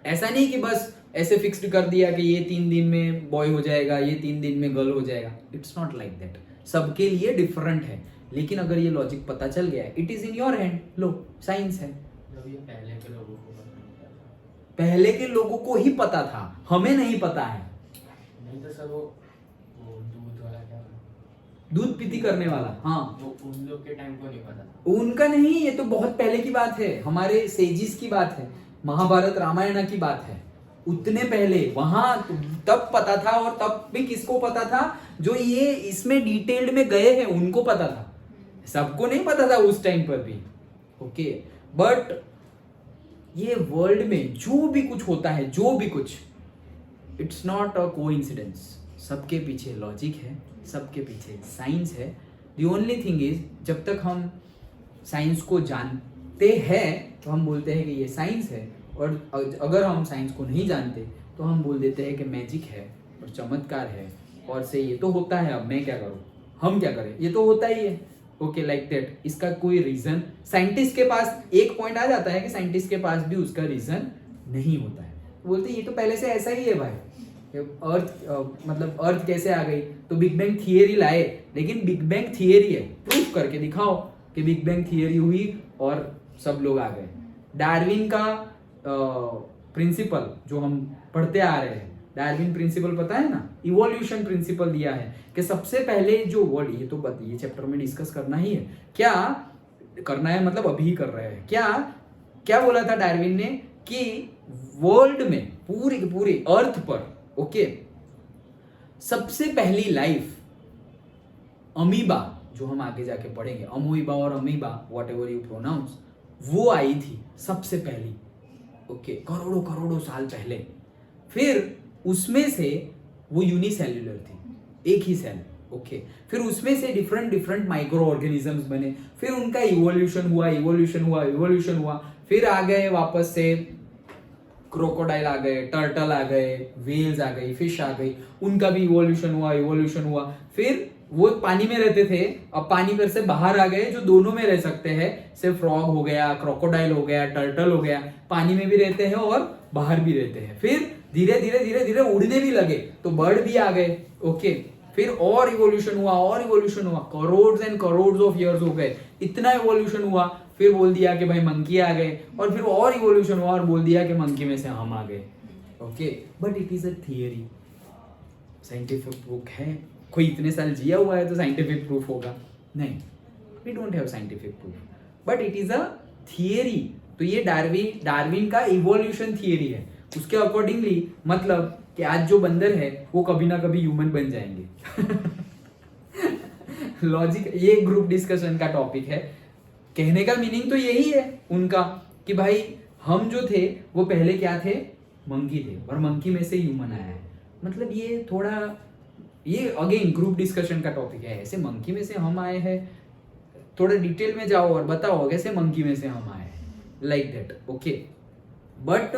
S1: ऐसा नहीं कि बस ऐसे फिक्स्ड कर दिया कि ये 3 दिन में बॉय हो जाएगा, ये 3 दिन में गर्ल हो जाएगा, इट्स नॉट लाइक दैट। सबके लिए डिफरेंट है। लेकिन अगर ये लॉजिक पता चल गया है, it is in your hand, low science है। पहले के लोगों को ही पता था, हमें नहीं पता है।
S2: नहीं तो सर वो दूध वाला क्या,
S1: दूध पीती करने वाला, हाँ,
S2: वो उन लोग के टाइम को नहीं पता था।
S1: उनका नहीं, ये तो बहुत पहले की बात है, हमारे सेजिस की बात है, महाभारत रामायण की बात है। उतने पहले वहां तब पता था, और तब भी किसको पता था, जो ये इसमें डिटेल्ड में गए हैं उनको पता था, सबको नहीं पता था उस टाइम पर भी, ओके। बट ये वर्ल्ड में जो भी कुछ होता है, जो भी कुछ, इट्स नॉट अ कोइंसिडेंस, सबके पीछे लॉजिक है, सबके पीछे साइंस है। द ओनली थिंग इज, जब तक हम साइंस को जानते हैं तो हम बोलते हैं कि ये साइंस है, और अगर हम साइंस को नहीं जानते तो हम बोल देते हैं कि मैजिक है और चमत्कार है, और से ये तो होता है, अब मैं क्या करूं, हम क्या करें, ये तो होता ही है, ओके, लाइक दैट। इसका कोई रीजन साइंटिस्ट के पास, एक पॉइंट आ जाता है कि साइंटिस्ट के पास भी उसका रीजन नहीं होता है, बोलते हैं ये तो पहले से ऐसा ही है भाई। अर्थ मतलब अर्थ कैसे आ गई, तो बिग बैंग थियरी लाए, लेकिन बिग बैंग थियरी है, प्रूफ करके दिखाओ कि बिग बैंग थियरी हुई और सब लोग आ गए। डार्विन का प्रिंसिपल जो हम पढ़ते आ रहे हैं, डार्विन प्रिंसिपल पता है ना, इवोल्यूशन प्रिंसिपल दिया है कि सबसे पहले जो वर्ल्ड, ये तो ये चैप्टर में डिस्कस करना ही है, क्या करना है मतलब अभी कर रहे हैं, क्या बोला था डार्विन ने कि वर्ल्ड में पूरी अर्थ पर, ओके, सबसे पहली लाइफ अमीबा, जो हम आगे जाके पढ़ेंगे, अमोइबा और amoeba, whatever you pronounce, वो आई थी सबसे पहली, ओके, करोड़ों साल पहले। फिर उसमें से वो यूनिसेल्युलर थी, एक ही सेल, ओके फिर उसमें से डिफरेंट डिफरेंट माइक्रो ऑर्गेनिजम्स बने, फिर उनका इवोल्यूशन हुआ, फिर आ गए वापस से क्रोकोडाइल आ गए, टर्टल आ गए, व्हेल्स आ गई, फिश आ गई, उनका भी इवोल्यूशन हुआ, फिर वो पानी में रहते थे, अब पानी पर से बाहर आ गए जो दोनों में रह सकते हैं, सिर्फ फ्रॉग हो गया, क्रोकोडाइल हो गया, टर्टल हो गया, पानी में भी रहते हैं और बाहर भी रहते हैं। फिर धीरे धीरे उड़ने भी लगे तो बर्ड भी आ गए। ओके फिर और इवोल्यूशन हुआ, crores and crores of years हो गए, इतना इवोल्यूशन हुआ, फिर बोल दिया कि भाई मंकी आ गए, और फिर और इवोल्यूशन हुआ और बोल दिया कि मंकी में से हम आ गए। Okay but it is a theory, scientific book है, कोई इतने साल जिया हुआ है तो साइंटिफिक प्रूफ होगा नहीं, we don't have scientific proof, but it is a theory. तो ये डार्विन का इवोल्यूशन थियरी है, उसके अकॉर्डिंगली मतलब कि आज जो बंदर है वो कभी ना कभी ह्यूमन बन जाएंगे। लॉजिक, ये ग्रुप डिस्कशन का टॉपिक है। कहने का मीनिंग तो यही है उनका कि भाई हम जो थे वो पहले क्या थे, मंकी थे, और मंकी में से ह्यूमन आया है। मतलब ये थोड़ा, ये अगेन ग्रुप डिस्कशन का टॉपिक है। ऐसे मंकी में से हम आए हैं, थोड़ा डिटेल में जाओ और बताओ कैसे मंकी में से हम आए हैं, like that. Okay but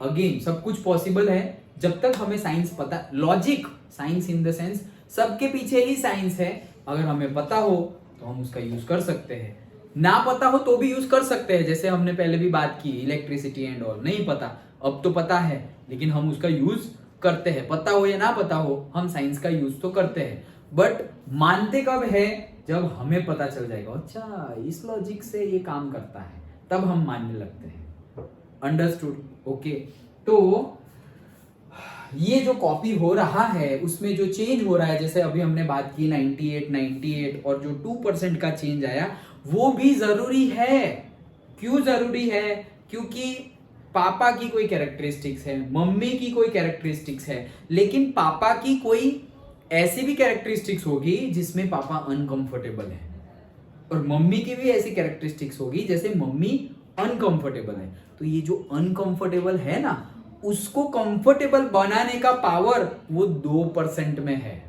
S1: again सब कुछ पॉसिबल है जब तक हमें साइंस पता, logic, science in the sense सबके पीछे ही साइंस है। अगर हमें पता हो तो हम उसका यूज कर सकते हैं, ना पता हो तो भी यूज कर सकते हैं। जैसे हमने पहले भी बात की इलेक्ट्रिसिटी एंड ऑल, नहीं पता, अब तो पता है लेकिन हम उसका यूज करते हैं, पता हो या ना पता हो हम साइंस का यूज तो करते हैं। बट मानते कब है, जब हमें पता चल जाएगा अच्छा इस लॉजिक से ये काम करता है, तब हम मानने लगते हैं। अंडरस्टूड? ओके तो ये जो कॉपी हो रहा है उसमें जो चेंज हो रहा है, जैसे अभी हमने बात की 98 और जो 2% का चेंज आया वो भी जरूरी है। क्यों जरूरी है? क्योंकि पापा की कोई कैरेक्टरिस्टिक्स है, मम्मी की कोई कैरेक्टरिस्टिक्स है, लेकिन पापा की कोई ऐसी भी कैरेक्टरिस्टिक्स होगी जिसमें पापा अनकंफर्टेबल है, और मम्मी की भी ऐसी कैरेक्टरिस्टिक्स होगी जैसे मम्मी अनकंफर्टेबल है। तो ये जो अनकंफर्टेबल है ना, उसको कंफर्टेबल बनाने का पावर वो 2% में है।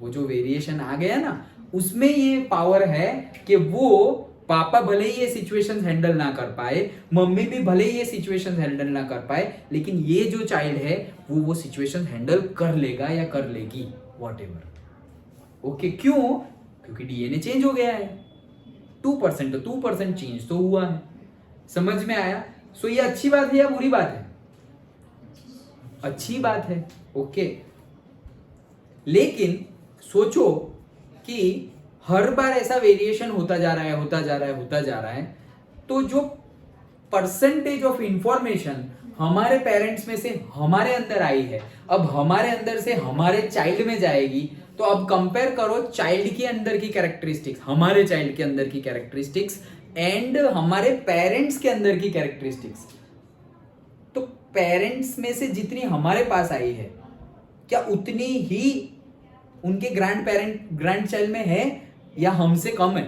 S1: वो जो वेरिएशन आ गया ना, उसमें ये पावर है कि वो पापा भले ही ये सिचुएशंस हैंडल ना कर पाए, मम्मी भी भले ही ये सिचुएशंस हैंडल ना कर पाए, लेकिन ये जो चाइल्ड है वो सिचुएशन हैंडल कर लेगा या कर लेगी, व्हाटएवर। ओके क्यों? क्योंकि डीएनए चेंज हो गया है। 2% तो 2% चेंज तो हुआ है। समझ में आया? सो ये अच्छी बात है या बुरी बात है? अच्छी बात है। ओके लेकिन सोचो कि हर बार ऐसा वेरिएशन होता जा रहा है, तो जो परसेंटेज ऑफ इंफॉर्मेशन हमारे पेरेंट्स में से हमारे अंदर आई है, अब हमारे अंदर से हमारे चाइल्ड में जाएगी। तो अब कंपेयर करो चाइल्ड के अंदर की कैरेक्टरिस्टिक्स, हमारे चाइल्ड के अंदर की कैरेक्टरिस्टिक्स एंड हमारे पेरेंट्स के अंदर की कैरेक्टरिस्टिक्स। तो पेरेंट्स में से जितनी हमारे पास आई है, क्या उतनी ही उनके ग्रैंड चाइल्ड में है या हमसे कम है?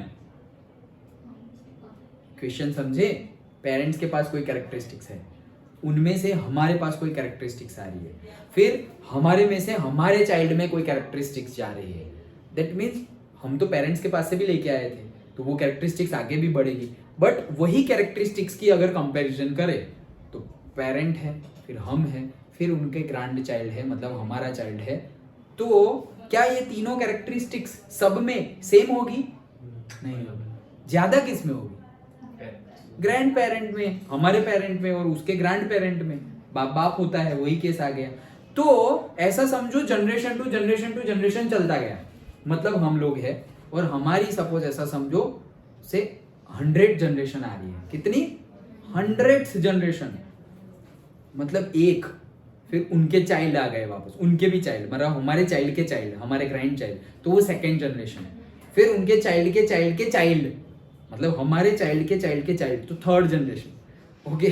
S1: क्वेश्चन समझे? पेरेंट्स के पास कोई कैरेक्टरिस्टिक्स है, उनमें से हमारे पास कोई कैरेक्टरिस्टिक्स आ रही है, फिर हमारे में से हमारे चाइल्ड में कोई कैरेक्टरिस्टिक्स जा रही है। दैट मीन्स हम तो पेरेंट्स के पास से भी लेके आए थे, तो वो कैरेक्टरिस्टिक्स आगे भी बढ़ेगी। बट वही कैरेक्टरिस्टिक्स की अगर कंपैरिजन करें तो पेरेंट है, फिर हम हैं, फिर उनके ग्रैंड चाइल्ड है, मतलब हमारा चाइल्ड है, तो क्या ये तीनों कैरेक्टरिस्टिक्स सब में सेम होगी? नहीं होगी। ज्यादा किस में होगी? ग्रैंड पेरेंट में, हमारे पेरेंट में और उसके ग्रैंड पेरेंट में। बाप होता है, वही केस आ गया। तो ऐसा समझो जनरेशन टू जनरेशन चलता गया, मतलब हम लोग है और हमारी सपोज ऐसा समझो से 100 जनरेशन आ रही है। कितनी? 100th जनरेशन, मतलब एक, फिर उनके चाइल्ड आ गए वापस, उनके भी चाइल्ड, मतलब हमारे चाइल्ड के चाइल्ड, हमारे ग्रैंड चाइल्ड, तो वो 2nd जनरेशन है। फिर उनके चाइल्ड के चाइल्ड के चाइल्ड, मतलब हमारे चाइल्ड के चाइल्ड के चाइल्ड, तो 3rd जनरेशन। ओके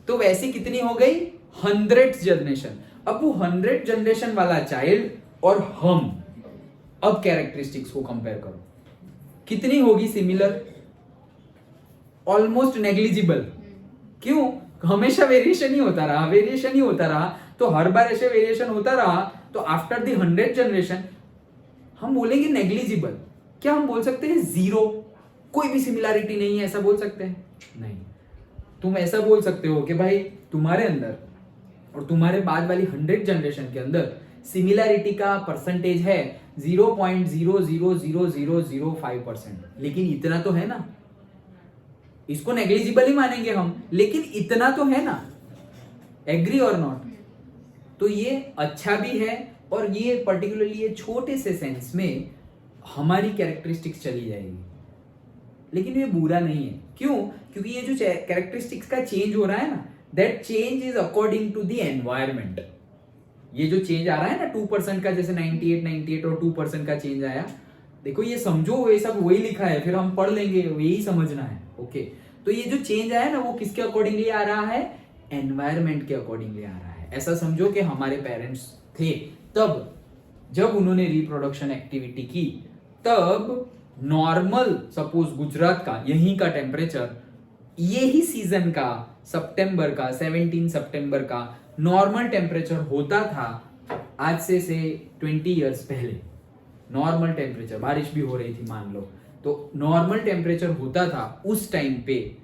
S1: तो वैसे कितनी हो गई? 100th generation. अब वो 100th जनरेशन वाला चाइल्ड और हम, अब कैरेक्टरिस्टिक्स को कंपेयर करो, कितनी होगी सिमिलर? Almost negligible. क्यों? हमेशा वेरिएशन ही होता रहा, तो हर बार ऐसे वेरिएशन होता रहा, तो आफ्टर द 100th जनरेशन हम बोलेंगे नेग्लिजिबल। क्या हम बोल सकते हैं जीरो, कोई भी सिमिलैरिटी नहीं है, ऐसा बोल सकते हैं? नहीं। तुम ऐसा बोल सकते हो कि भाई तुम्हारे अंदर और तुम्हारे बाद वाली 100 जनरेशन के अंदर सिमिलैरिटी का परसेंटेज है 0.0000005%, लेकिन इतना तो है ना, इसको नेग्लिजिबल ही मानेंगे हम, लेकिन इतना तो है ना। एग्री और नॉट? तो ये अच्छा भी है, और ये पर्टिकुलरली ये छोटे से सेंस में हमारी कैरेक्टरिस्टिक्स चली जाएगी, लेकिन ये बुरा नहीं है। क्यों? क्योंकि ये जो कैरेक्टरिस्टिक्स का चेंज हो रहा है ना, that change is according to the environment. ये जो चेंज आ रहा है ना 2% का, जैसे 98 और 2% का चेंज आया, देखो ये समझो, ये सब वही लिखा है, फिर हम पढ़ लेंगे, यही समझना है। ओके, तो ये जो चेंज आया ना वो किसके अकॉर्डिंगली आ रहा है? एनवायरमेंट के अकॉर्डिंगली आ रहा है। ऐसा समझो कि हमारे पेरेंट्स थे तब, जब उन्होंने रिप्रोडक्शन एक्टिविटी की, तब नॉर्मल सपोज गुजरात का यहीं का टेम्परेचर यही सीजन का सितंबर का 17 सितंबर का नॉर्मल टेम्परेचर होता था आज से 20 इयर्स पहले। नॉर्मल टेम्परेचर, बारिश भी हो रही थी मान लो, तो नॉर्मल टेम्परेचर होता था उस टाइम पे।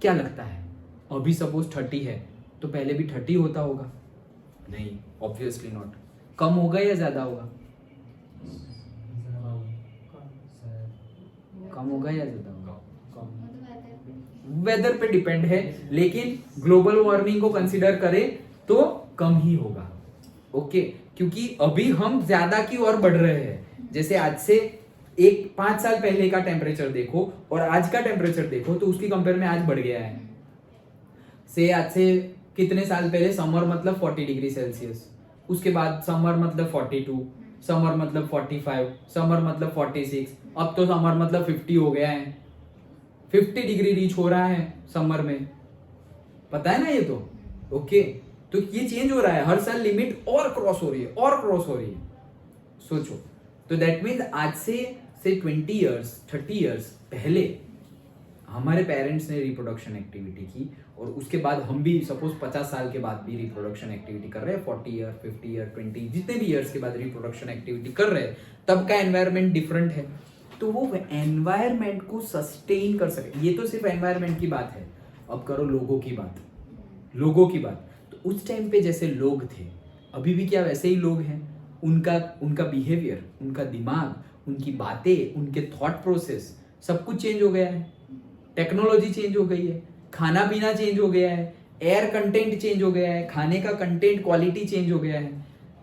S1: क्या लगता है अभी सपोज 30 है तो पहले भी 30 होता होगा? नहीं, ऑब्वियसली नॉट। कम होगा या ज्यादा होगा? कम होगा या ज्यादा होगा? वेदर पे डिपेंड है, लेकिन ग्लोबल वार्मिंग को कंसीडर करें तो कम ही होगा। ओके, क्योंकि अभी हम ज्यादा की ओर बढ़ रहे हैं। जैसे आज से 5 साल पहले का टेम्परेचर देखो और आज का टेम्परेचर देखो, तो उसकी कंपेयर में आज बढ़ गया है। आज से कितने साल पहले समर मतलब 40 डिग्री सेल्सियस, उसके बाद समर मतलब 42, समर मतलब 45, समर मतलब 46, अब तो समर मतलब 50 हो गया है। 50 डिग्री रीच हो रहा है समर में, पता है ना ये तो। ओके, तो ये चेंज हो रहा है, हर साल लिमिट और क्रॉस हो रही है, और क्रॉस हो रही है। सोचो, तो दैट मीन्स आज से 20 इयर्स 30 इयर्स पहले हमारे पेरेंट्स ने रिप्रोडक्शन एक्टिविटी की, और उसके बाद हम भी सपोज 50 साल के बाद भी रिप्रोडक्शन एक्टिविटी कर रहे हैं, 40 ईयर 50 ईयर 20 जितने भी ईयर्स के बाद रिप्रोडक्शन एक्टिविटी कर रहे हैं, तब का एनवायरनमेंट डिफरेंट है। तो वो एनवायरनमेंट को सस्टेन कर सके, ये तो सिर्फ एनवायरनमेंट की बात है। अब करो लोगों की बात, लोगों की बात। तो उस टाइम पे जैसे लोग थे, अभी भी क्या वैसे ही लोग हैं? उनका बिहेवियर, उनका दिमाग, उनकी बातें, उनके थॉट प्रोसेस, सब कुछ चेंज हो गया है। टेक्नोलॉजी चेंज हो गई है, खाना पीना चेंज हो गया है, एयर कंटेंट चेंज हो गया है, खाने का कंटेंट क्वालिटी चेंज हो गया है।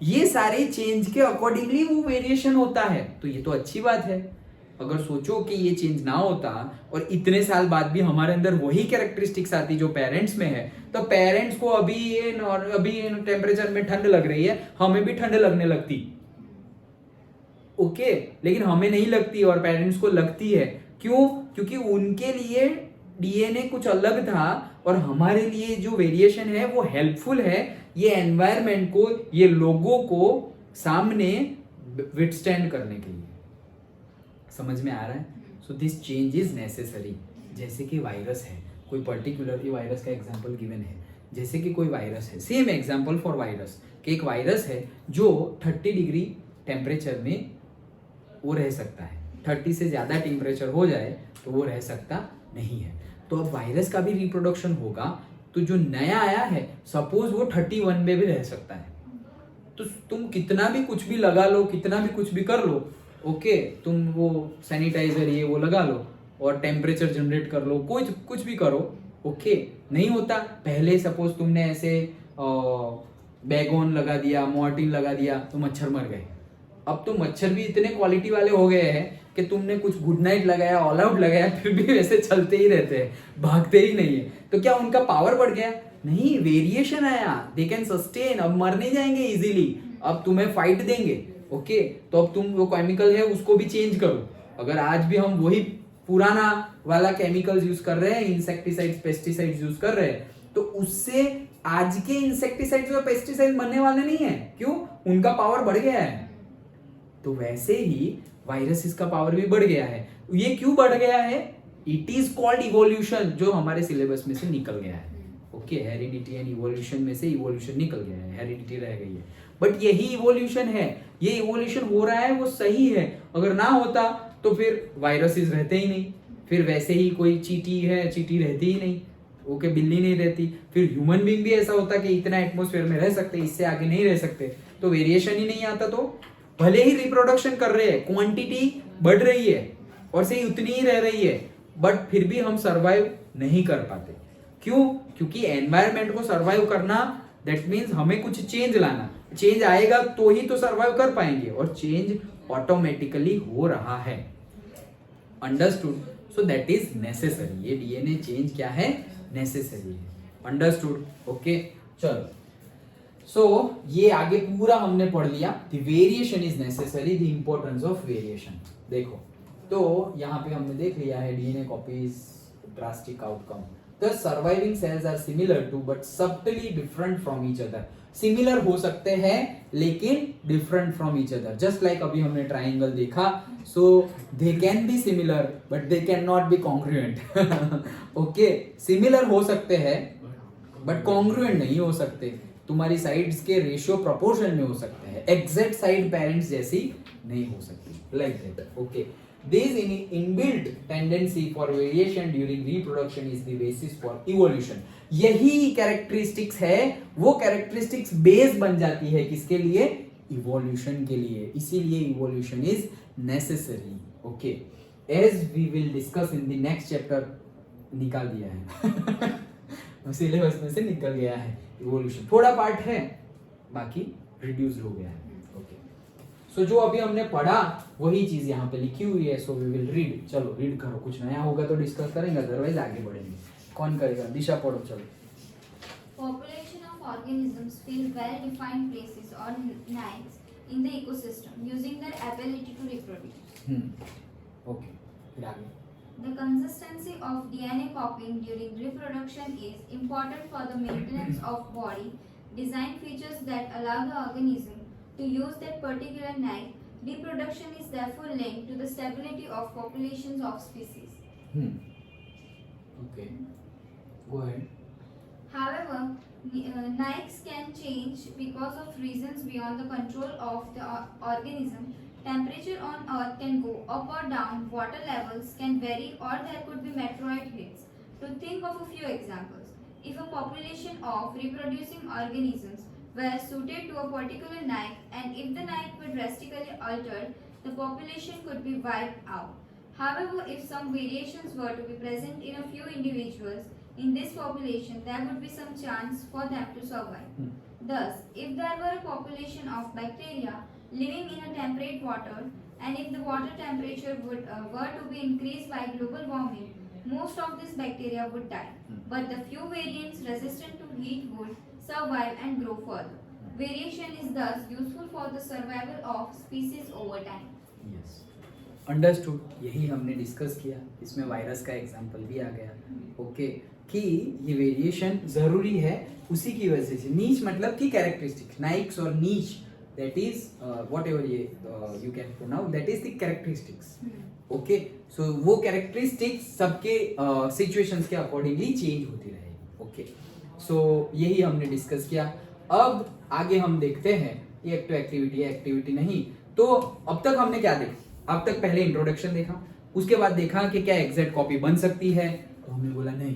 S1: ये सारे चेंज के अकॉर्डिंगली वो वेरिएशन होता है। तो ये तो अच्छी बात है। अगर सोचो कि ये चेंज ना होता और इतने साल बाद भी हमारे अंदर वही कैरेक्टरिस्टिक्स आती जो पेरेंट्स में है, तो पेरेंट्स को अभी टेम्परेचर में ठंड लग रही है, हमें भी ठंड लगने लगती। ओके, लेकिन हमें नहीं लगती और पेरेंट्स को लगती है। क्यों? क्योंकि उनके लिए डीएनए कुछ अलग था, और हमारे लिए जो वेरिएशन है वो हेल्पफुल है ये एनवायरनमेंट को, ये लोगों को सामने विथस्टैंड करने के लिए। समझ में आ रहा है? So this change is necessary. जैसे कि वायरस है, कोई पर्टिकुलर वायरस का एग्जांपल गिवन है, जैसे कि कोई वायरस है, सेम एग्जांपल फॉर वायरस, कि एक वायरस है जो 30 डिग्री टेम्परेचर में वो रह सकता है, 30 से ज़्यादा टेम्परेचर हो जाए तो वो रह सकता नहीं है। तो अब वायरस का भी रिप्रोडक्शन होगा, तो जो नया आया है सपोज वो 31 में भी रह सकता है। तो तुम कितना भी कुछ भी लगा लो, कितना भी कुछ भी कर लो, ओके, तुम वो सैनिटाइजर ये वो लगा लो और टेम्परेचर जनरेट कर लो, कुछ भी करो, ओके, नहीं होता। पहले सपोज तुमने ऐसे बैगोन लगा दिया, मॉर्टिन लगा दिया, तो मच्छर मर गए। अब तो मच्छर भी इतने क्वालिटी वाले हो गए हैं कि तुमने कुछ गुड नाइट लगाया, ऑल आउट लगाया, फिर भी वैसे चलते ही रहते हैं, भागते ही नहीं है। तो क्या उनका पावर बढ़ गया? नहीं, वेरिएशन आया, दे कैन सस्टेन। अब मर नहीं जाएंगे इजीली, अब तुम्हें फाइट देंगे। ओके, तो अब तुम वो केमिकल है उसको भी चेंज करो। अगर आज भी हम वही पुराना वाला केमिकल्स यूज कर रहे हैं, इंसेक्टिसाइड्स पेस्टिसाइड्स यूज कर रहे हैं, तो उससे आज के इंसेक्टिसाइड्स और पेस्टिसाइड्स मरने वाले नहीं है। क्यों? उनका पावर बढ़ गया है। तो वैसे ही वायरसेस का पावर भी बढ़ गया है। ये क्यों बढ़ गया है? इट इज कॉल्ड इवोल्यूशन, जो हमारे सिलेबस में से निकल गया है। ओके, हेरिडिटी एंड इवोल्यूशन में से इवोल्यूशन निकल गया है, हेरिडिटी रह गई है, बट यही इवोल्यूशन है, ये इवोल्यूशन हो रहा है वो सही है। अगर ना होता तो फिर वायरसेस रहते ही नहीं, फिर वैसे ही कोई चींटी है, चींटी रहती ही नहीं, ओके, बिल्ली नहीं रहती, फिर ह्यूमन बीइंग भी ऐसा होता कि इतना एटमॉस्फेयर में रह सकते, इससे आगे नहीं रह सकते, तो वेरिएशन ही नहीं आता। तो भले ही रिप्रोडक्शन कर रहे हैं, क्वांटिटी बढ़ रही है और सही उतनी ही रह रही है, बट फिर भी हम सरवाइव नहीं कर पाते। क्यों? क्योंकि एनवायरनमेंट को सरवाइव करना दैट मीन्स हमें कुछ चेंज लाना, चेंज आएगा तो ही तो सरवाइव कर पाएंगे, और चेंज ऑटोमेटिकली हो रहा है। Understood? So that is necessary, ये डीएनए चेंज क्या है? नेसेसरी है। अंडरस्टूड? ओके, चलो, सो ये आगे पूरा हमने पढ़ लिया। The variation is necessary, the importance of variation. देखो, तो यहाँ पे हमने देख लिया है DNA copies drastic outcome. The surviving cells are similar to but subtly different from each other. Similar हो सकते हैं लेकिन different from each other. Just like अभी हमने triangle देखा, so they can be similar but they cannot be congruent. Okay, similar हो सकते हैं but congruent नहीं हो सकते। तुम्हारी sides के ratio proportion में हो सकते हैं, exact side parents जैसी नहीं हो सकती, like that. Okay. This inbuilt tendency for variation during reproduction is the basis for evolution. यही कैरेक्टरिस्टिक्स है, वो कैरेक्टरिस्टिक्स बेस बन जाती है किसके लिए? इवोल्यूशन के लिए। इसीलिए evolution is necessary. Okay, as we will discuss in the next chapter, निकाल दिया है सिलेबस में से निकल गया है इवोल्यूशन, थोड़ा पार्ट है, बाकी रिड्यूस्ड हो गया है। सो जो अभी हमने पढ़ा वही चीज यहाँ पे लिखी हुई है, सो वी विल रीड। चलो रीड करो, कुछ नया होगा तो डिस्कस करेंगे, अदरवाइज आगे बढ़ेंगे। कौन करेगा? दिशा पढ़ो, चलो।
S3: Population of organisms fill well-defined places or niches in the ecosystem using their ability to reproduce.
S1: Okay, फिर आगे।
S3: The consistency of DNA copying during reproduction is important for the maintenance of body design features that allow the organism to use that particular niche. Reproduction is therefore linked to the stability of populations of species.
S1: Okay, go ahead.
S3: However, niches can change because of reasons beyond the control of the organism. Temperature on Earth can go up or down, water levels can vary, or there could be meteorite hits. To think of a few examples, if a population of reproducing organisms were suited to a particular niche, and if the niche were drastically altered, the population could be wiped out. However, if some variations were to be present in a few individuals in this population, there would be some chance for them to survive. Thus, if there were a population of bacteria living in a temperate water, and if the water temperature were to be increased by global warming, most of these bacteria would die. But the few variants resistant to heat would survive and grow further. Variation is thus useful for the survival of species over time.
S1: Yes. Understood, यही हमने discuss किया, इसमें virus का example भी आ गया। Okay, कि ये variation जरूरी है उसी की वजह से। नीच मतलब कि कैरेक्टरिस्टिक्स, नाइक्स और नीच, दैट इज वॉट एवर ये you can pronounce, that is the characteristics. Okay, so वो कैरेक्टरिस्टिक्स सबके सिचुएशंस के अकॉर्डिंगली चेंज होती रहेगी। ओके, सो यही हमने डिस्कस किया। अब आगे हम देखते हैं, ये एक तो एक्टिविटी है, एक्टिविटी नहीं तो अब तक हमने क्या देखा? अब तक पहले इंट्रोडक्शन देखा, उसके बाद देखा कि क्या एग्जैक्ट कॉपी बन सकती है, तो हमने बोला नहीं।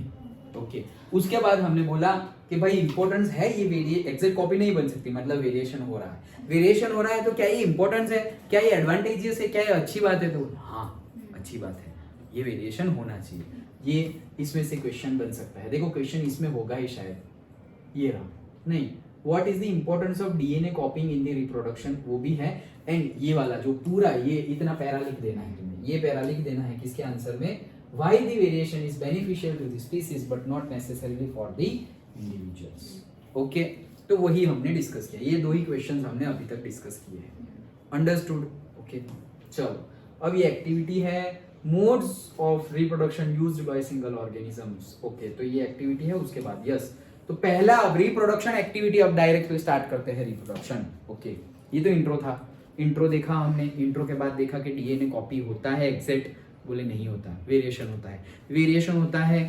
S1: ओके, उसके बाद हमने बोला कि भाई इंपॉर्टेंस है, ये एग्जैक्ट कॉपी नहीं बन सकती, मतलब वेरिएशन हो रहा है। वेरिएशन हो रहा है तो क्या ये इंपॉर्टेंस है, क्या ये एडवांटेजियस है, क्या ये अच्छी बात है? तो हाँ, अच्छी बात है, ये वेरिएशन होना चाहिए। ये इसमें से क्वेश्चन बन सकता है। देखो क्वेश्चन इसमें होगा ही शायद, ये रहा नहीं, what is the importance of DNA कॉपिंग in the reproduction, वो भी है। एंड ये वाला जो पूरा ये इतना पैरा लिख देना है तुम्हें, ये पैरा लिख देना है किसके आंसर में, why the variation is beneficial to the species but not necessarily for the individuals. Okay, तो वही हमने डिस्कस किया, ये दो ही क्वेश्चंस हमने अभी तक डिस्कस किए हैं। अंडरस्टूड? ओके, चलो अब ये एक्टिविटी है, modes of reproduction used by single organisms. Okay, तो ये एक्टिविटी है, उसके बाद यस, तो पहला अब रिप्रोडक्शन एक्टिविटी, अब डायरेक्ट स्टार्ट करते हैं रिप्रोडक्शन। ओके, ये तो इंट्रो था, इंट्रो देखा हमने, इंट्रो के बाद देखा कि डीएनए कॉपी होता है एग्जैक्ट, बोले नहीं होता, वेरिएशन होता है। वेरिएशन होता है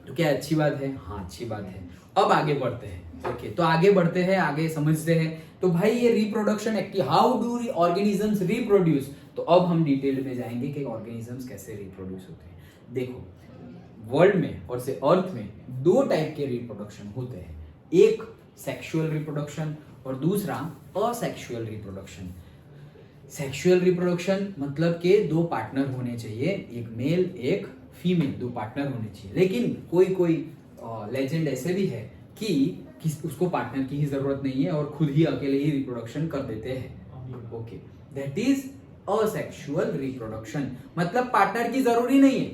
S1: तो क्या अच्छी बात है? हाँ अच्छी बात है। अब आगे बढ़ते हैं। ओके तो आगे बढ़ते हैं, आगे समझते हैं। तो भाई ये reproduction active, how do organisms reproduce, तो अब हम डिटेल में जाएंगे कि ऑर्गेनिजम्स कैसे रिप्रोड्यूस होते हैं। देखो वर्ल्ड में और से अर्थ में दो टाइप के रिप्रोडक्शन होते हैं, एक सेक्सुअल रिप्रोडक्शन और दूसरा असेक्सुअल रिप्रोडक्शन। सेक्सुअल रिप्रोडक्शन मतलब के दो पार्टनर होने चाहिए, एक मेल एक फीमेल, दो पार्टनर होने चाहिए। लेकिन कोई कोई लेजेंड ऐसे भी है कि उसको पार्टनर की ही जरूरत नहीं है और खुद ही अकेले ही रिप्रोडक्शन कर देते हैं। Okay that is asexual reproduction, मतलब पार्टनर की जरूरी नहीं है,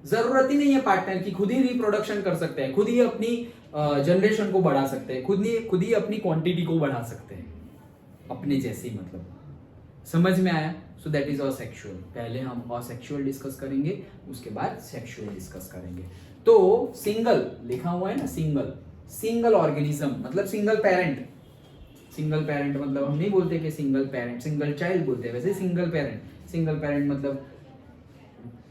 S1: जरूरत ही नहीं है पार्टनर की, खुद ही रिप्रोडक्शन कर सकते हैं, खुद ही अपनी जनरेशन को बढ़ा सकते हैं, खुद ही अपनी क्वांटिटी को बढ़ा सकते हैं अपने जैसे ही। मतलब समझ में आया? सो दैट इज असेक्सुअल। पहले हम असेक्सुअल डिस्कस करेंगे, उसके बाद सेक्सुअल डिस्कस करेंगे। तो सिंगल लिखा हुआ है ना, सिंगल ऑर्गेनिज्म मतलब सिंगल पेरेंट। सिंगल पेरेंट मतलब हम नहीं बोलते कि सिंगल पेरेंट, सिंगल चाइल्ड बोलते हैं, वैसे सिंगल पेरेंट मतलब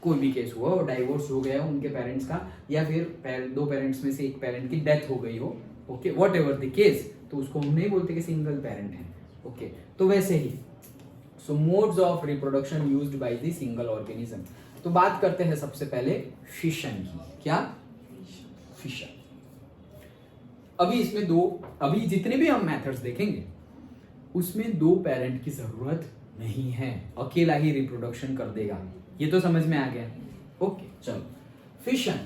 S1: कोई भी केस हुआ और डाइवोर्स हो गया उनके पेरेंट्स का, या फिर दो पेरेंट्स में से एक पेरेंट की डेथ हो गई हो, okay what ever the case, तो उसको हम नहीं बोलते कि सिंगल पेरेंट है। ओके तो वैसे ही so modes of reproduction used by the single organism. तो बात करते हैं सबसे पहले फिशन की। क्या? फिशन। अभी इसमें अभी जितने भी हम मेथड्स देखेंगे उसमें दो पेरेंट की जरूरत नहीं है, अकेला ही रिप्रोडक्शन कर देगा। ये तो समझ में आ गया? ओके चलो। Fission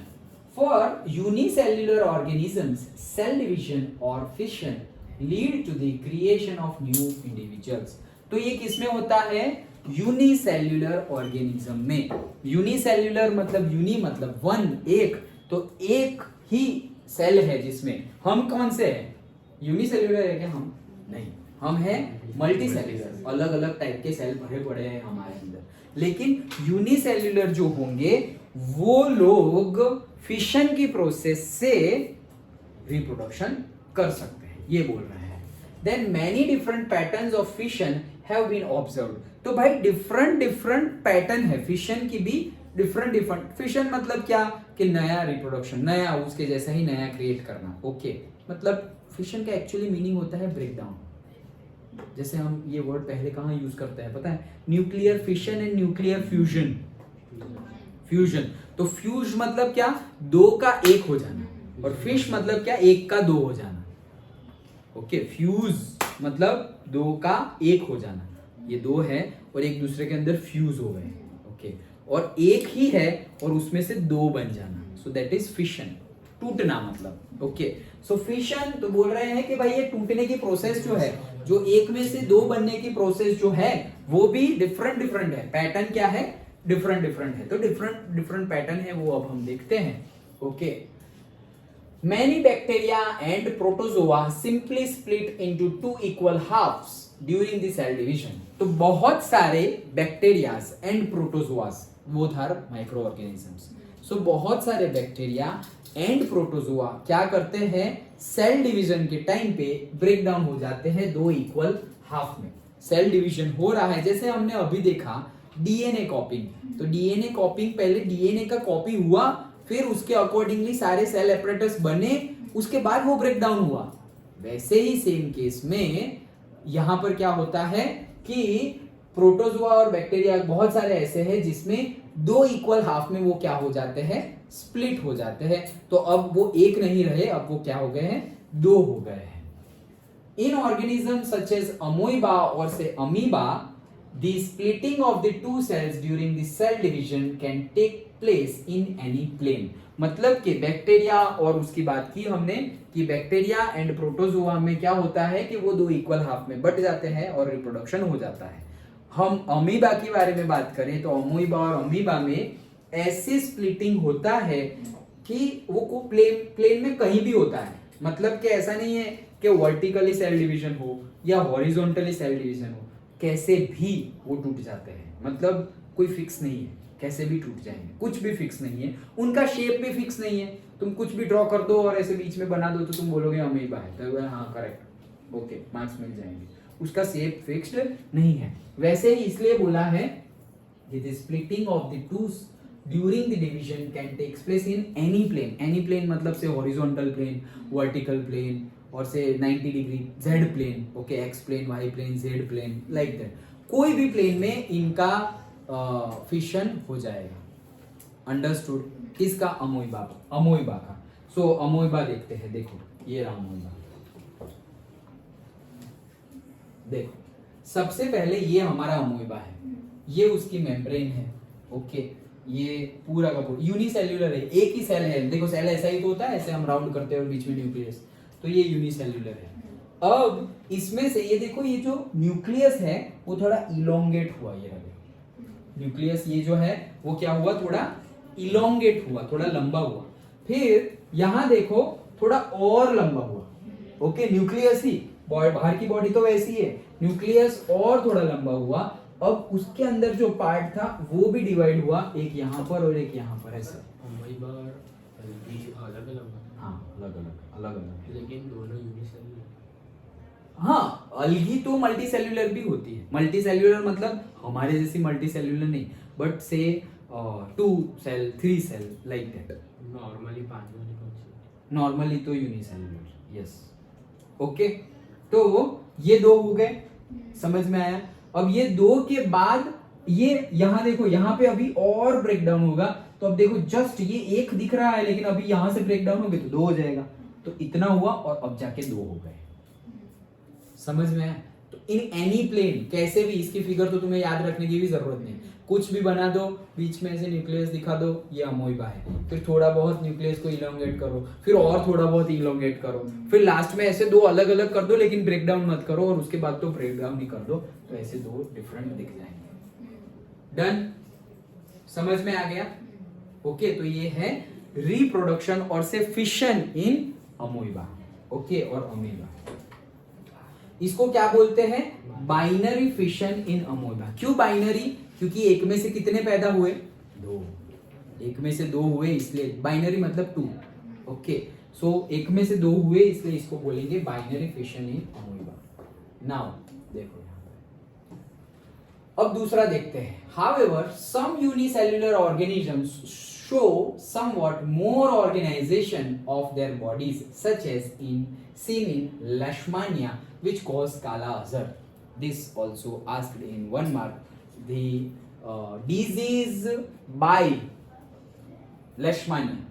S1: for unicellular organisms, cell division और fission lead to the creation of new individuals. तो ये किसमें होता है? यूनिसेल्युलर ऑर्गेनिज्म में। यूनिसेल्युलर मतलब यूनि मतलब वन, एक, तो एक ही सेल है जिसमें हम कौन से हैं? यूनिसेल्युलर है क्या हम? नहीं, हम हैं मल्टी सेल्युलर, अलग अलग टाइप के सेल भरे पड़े हैं हमारे अंदर। लेकिन यूनिसेल्युलर जो होंगे वो लोग फिशन की प्रोसेस से रिप्रोडक्शन कर सकते हैं, ये बोल रहे हैं। Then many different patterns of fission have been observed. तो भाई डिफरेंट पैटर्न है फिशन की भी, डिफरेंट। फिशन मतलब क्या? कि नया रिप्रोडक्शन, नया उसके जैसा ही नया क्रिएट करना। ओके मतलब फिशन का एक्चुअली मीनिंग होता है ब्रेक डाउन। जैसे हम ये वर्ड पहले कहाँ यूज करते हैं पता है? Nuclear fission and nuclear fusion. तो फ्यूज मतलब क्या? दो का एक हो जाना, और फिश मतलब क्या? एक का दो हो जाना। ओके फ्यूज मतलब दो का एक हो जाना, ये दो है और एक दूसरे के अंदर फ्यूज हो गए। ओके और एक ही है और उसमें से दो बन जाना, सो दैट इज फिशन, टूटना मतलब। ओके सो फिशन तो बोल रहे हैं कि भाई ये टूटने की प्रोसेस जो है, जो एक में से दो बनने की प्रोसेस जो है वो भी डिफरेंट है। पैटर्न क्या है? डिफरेंट है। तो डिफरेंट पैटर्न है वो अब हम देखते हैं। Okay Many bacteria and protozoa simply split into two equal halves during the cell division. तो बहुत सारे bacterias and protozoas, both are microorganisms. So बहुत सारे बैक्टीरिया एंड प्रोटोजोआ क्या करते हैं? सेल डिवीजन के टाइम पे ब्रेक डाउन हो जाते हैं दो इक्वल हाफ में। सेल डिवीजन हो रहा है, जैसे हमने अभी देखा डीएनए कॉपिंग। तो डीएनए कॉपिंग, पहले डीएनए का कॉपी हुआ, फिर उसके अकॉर्डिंगली सारे सेल एपरेटस बने, उसके बाद वो ब्रेक डाउन हुआ। वैसे ही सेम केस में यहां पर क्या होता है कि प्रोटोजोआ और बैक्टीरिया बहुत सारे ऐसे हैं जिसमें दो इक्वल हाफ में वो क्या हो जाते हैं? स्प्लिट हो जाते हैं। तो अब वो एक नहीं रहे, अब वो क्या हो गए हैं? दो हो गए हैं। इन ऑर्गेनिज्म सच एज अमोइबा और से amoeba, the splitting of the two cells during the cell division can take place in any plane। मतलब कि बैक्टीरिया, और उसकी बात की हमने कि बैक्टीरिया एंड प्रोटोजोआ में क्या होता है कि वो दो इक्वल हाफ में बट जाते हैं और रिप्रोडक्शन हो जाता है। हम अमीबा के बारे में बात करें तो अमोइबा और अमीबा में ऐसे स्प्लिटिंग होता है कि वो प्लेन में कहीं भी होता है। मतलब कि ऐसा नहीं है कि वर्टिकली सेल डिवीजन हो या हॉरिजॉन्टली सेल डिवीजन हो, कैसे भी वो टूट जाते हैं। मतलब कोई फिक्स नहीं है, कैसे भी टूट जाएंगे, कुछ भी फिक्स नहीं है। उनका शेप भी फिक्स नहीं है, तुम कुछ भी ड्रॉ कर दो और ऐसे बीच में बना दो तो तुम बोलोगे अमीबा है, तो हाँ करेक्ट, ओके मार्क्स मिल जाएंगे। उसका शेप फिक्स्ड नहीं है। वैसे ही इसलिए बोला है the splitting of the two during the division can takes place in any plane. Any plane मतलब say horizontal plane, vertical plane और say 90 degree Z plane. Okay, X plane, Y plane, Z plane, like that. कोई भी plane में इनका fission हो जाएगा. Understood. किसका? अमोइबा का. सो अमोइबा देखते हैं. देखो ये रहा अमोइबा. देखो सबसे पहले ये हमारा अमोइबा है, ये उसकी मेम्ब्रेन है. ओके, ये पूरा का पूरा यूनिसेल्युलर है, एक ही सेल है. देखो सेल ऐसा ही तो होता है, ऐसे हम राउंड करते हैं और बीच में न्यूक्लियस. तो ये यूनिसेल्युलर है. अब इसमें से ये देखो, ये जो न्यूक्लियस है वो थोड़ा इलोंगेट हुआ. ये रहा न्यूक्लियस, ये जो है वो क्या हुआ, थोड़ा इलोंगेट हुआ, थोड़ा लंबा हुआ. फिर यहां देखो थोड़ा और लंबा हुआ. ओके, न्यूक्लियस ही, बाहर की बॉडी तो वैसी है, न्यूक्लियस और थोड़ा लंबा हुआ. अब उसके अंदर जो पार्ट था वो भी डिवाइड हुआ, एक यहाँ पर और एक यहाँ पर. ऐसे
S2: अमोइबा अलग अलग.
S1: हाँ, अलग अलग.
S2: लेकिन दोनों यूनिसेल्युलर.
S1: हाँ, अलगी तो मल्टी सेल्यूलर भी होती है. मल्टी सेल्यूलर मतलब हमारे जैसी मल्टी सेल्यूलर नहीं, but say 2 cell 3 cell like that.
S2: Normally 5 वाली कौन सी?
S1: नॉर्मली तो यूनिसेल्यूलर. यस. ओके, तो ये 2 हो गए, समझ में आया. अब ये 2 के बाद ये यहां देखो, यहां पे अभी और ब्रेक डाउन होगा. तो अब देखो जस्ट ये 1 दिख रहा है, लेकिन अभी यहां से ब्रेक डाउन हो गए तो 2 हो जाएगा. तो इतना हुआ और अब जाके 2 हो गए. समझ में आया. तो इन एनी प्लेन कैसे भी, इसकी फिगर तो तुम्हें याद रखने की भी जरूरत नहीं. कुछ भी बना दो, बीच में ऐसे न्यूक्लियस दिखा दो, ये अमोइबा है. फिर थोड़ा बहुत न्यूक्लियस को इलोंगेट करो, फिर और थोड़ा बहुत इलोंगेट करो, फिर लास्ट में ऐसे 2 अलग अलग कर दो, लेकिन ब्रेक डाउन मत करो, और उसके बाद तो ब्रेक डाउन ही कर दो. तो ऐसे 2 डिफरेंट दिख जाएंगे. डन. समझ में आ गया. ओके, तो ये है रिप्रोडक्शन और से फिशन इन अमोइबा. ओके, और अमीबा. इसको क्या बोलते हैं? Binary fission in अमोइबा. क्यों बाइनरी? क्योंकि एक में से कितने पैदा हुए? 2. एक में से 2 हुए, इसलिए बाइनरी मतलब 2. ओके, सो एक में से 2 हुए, इसलिए इसको बोलेंगे binary fission in amoeba. Now देखो यहां पे, अब दूसरा देखते हैं. However some unicellular organisms show somewhat more organization of their bodies, such as seen in Leishmania, which cause Kala Azar. This also asked in 1 mark. The disease by Leishmania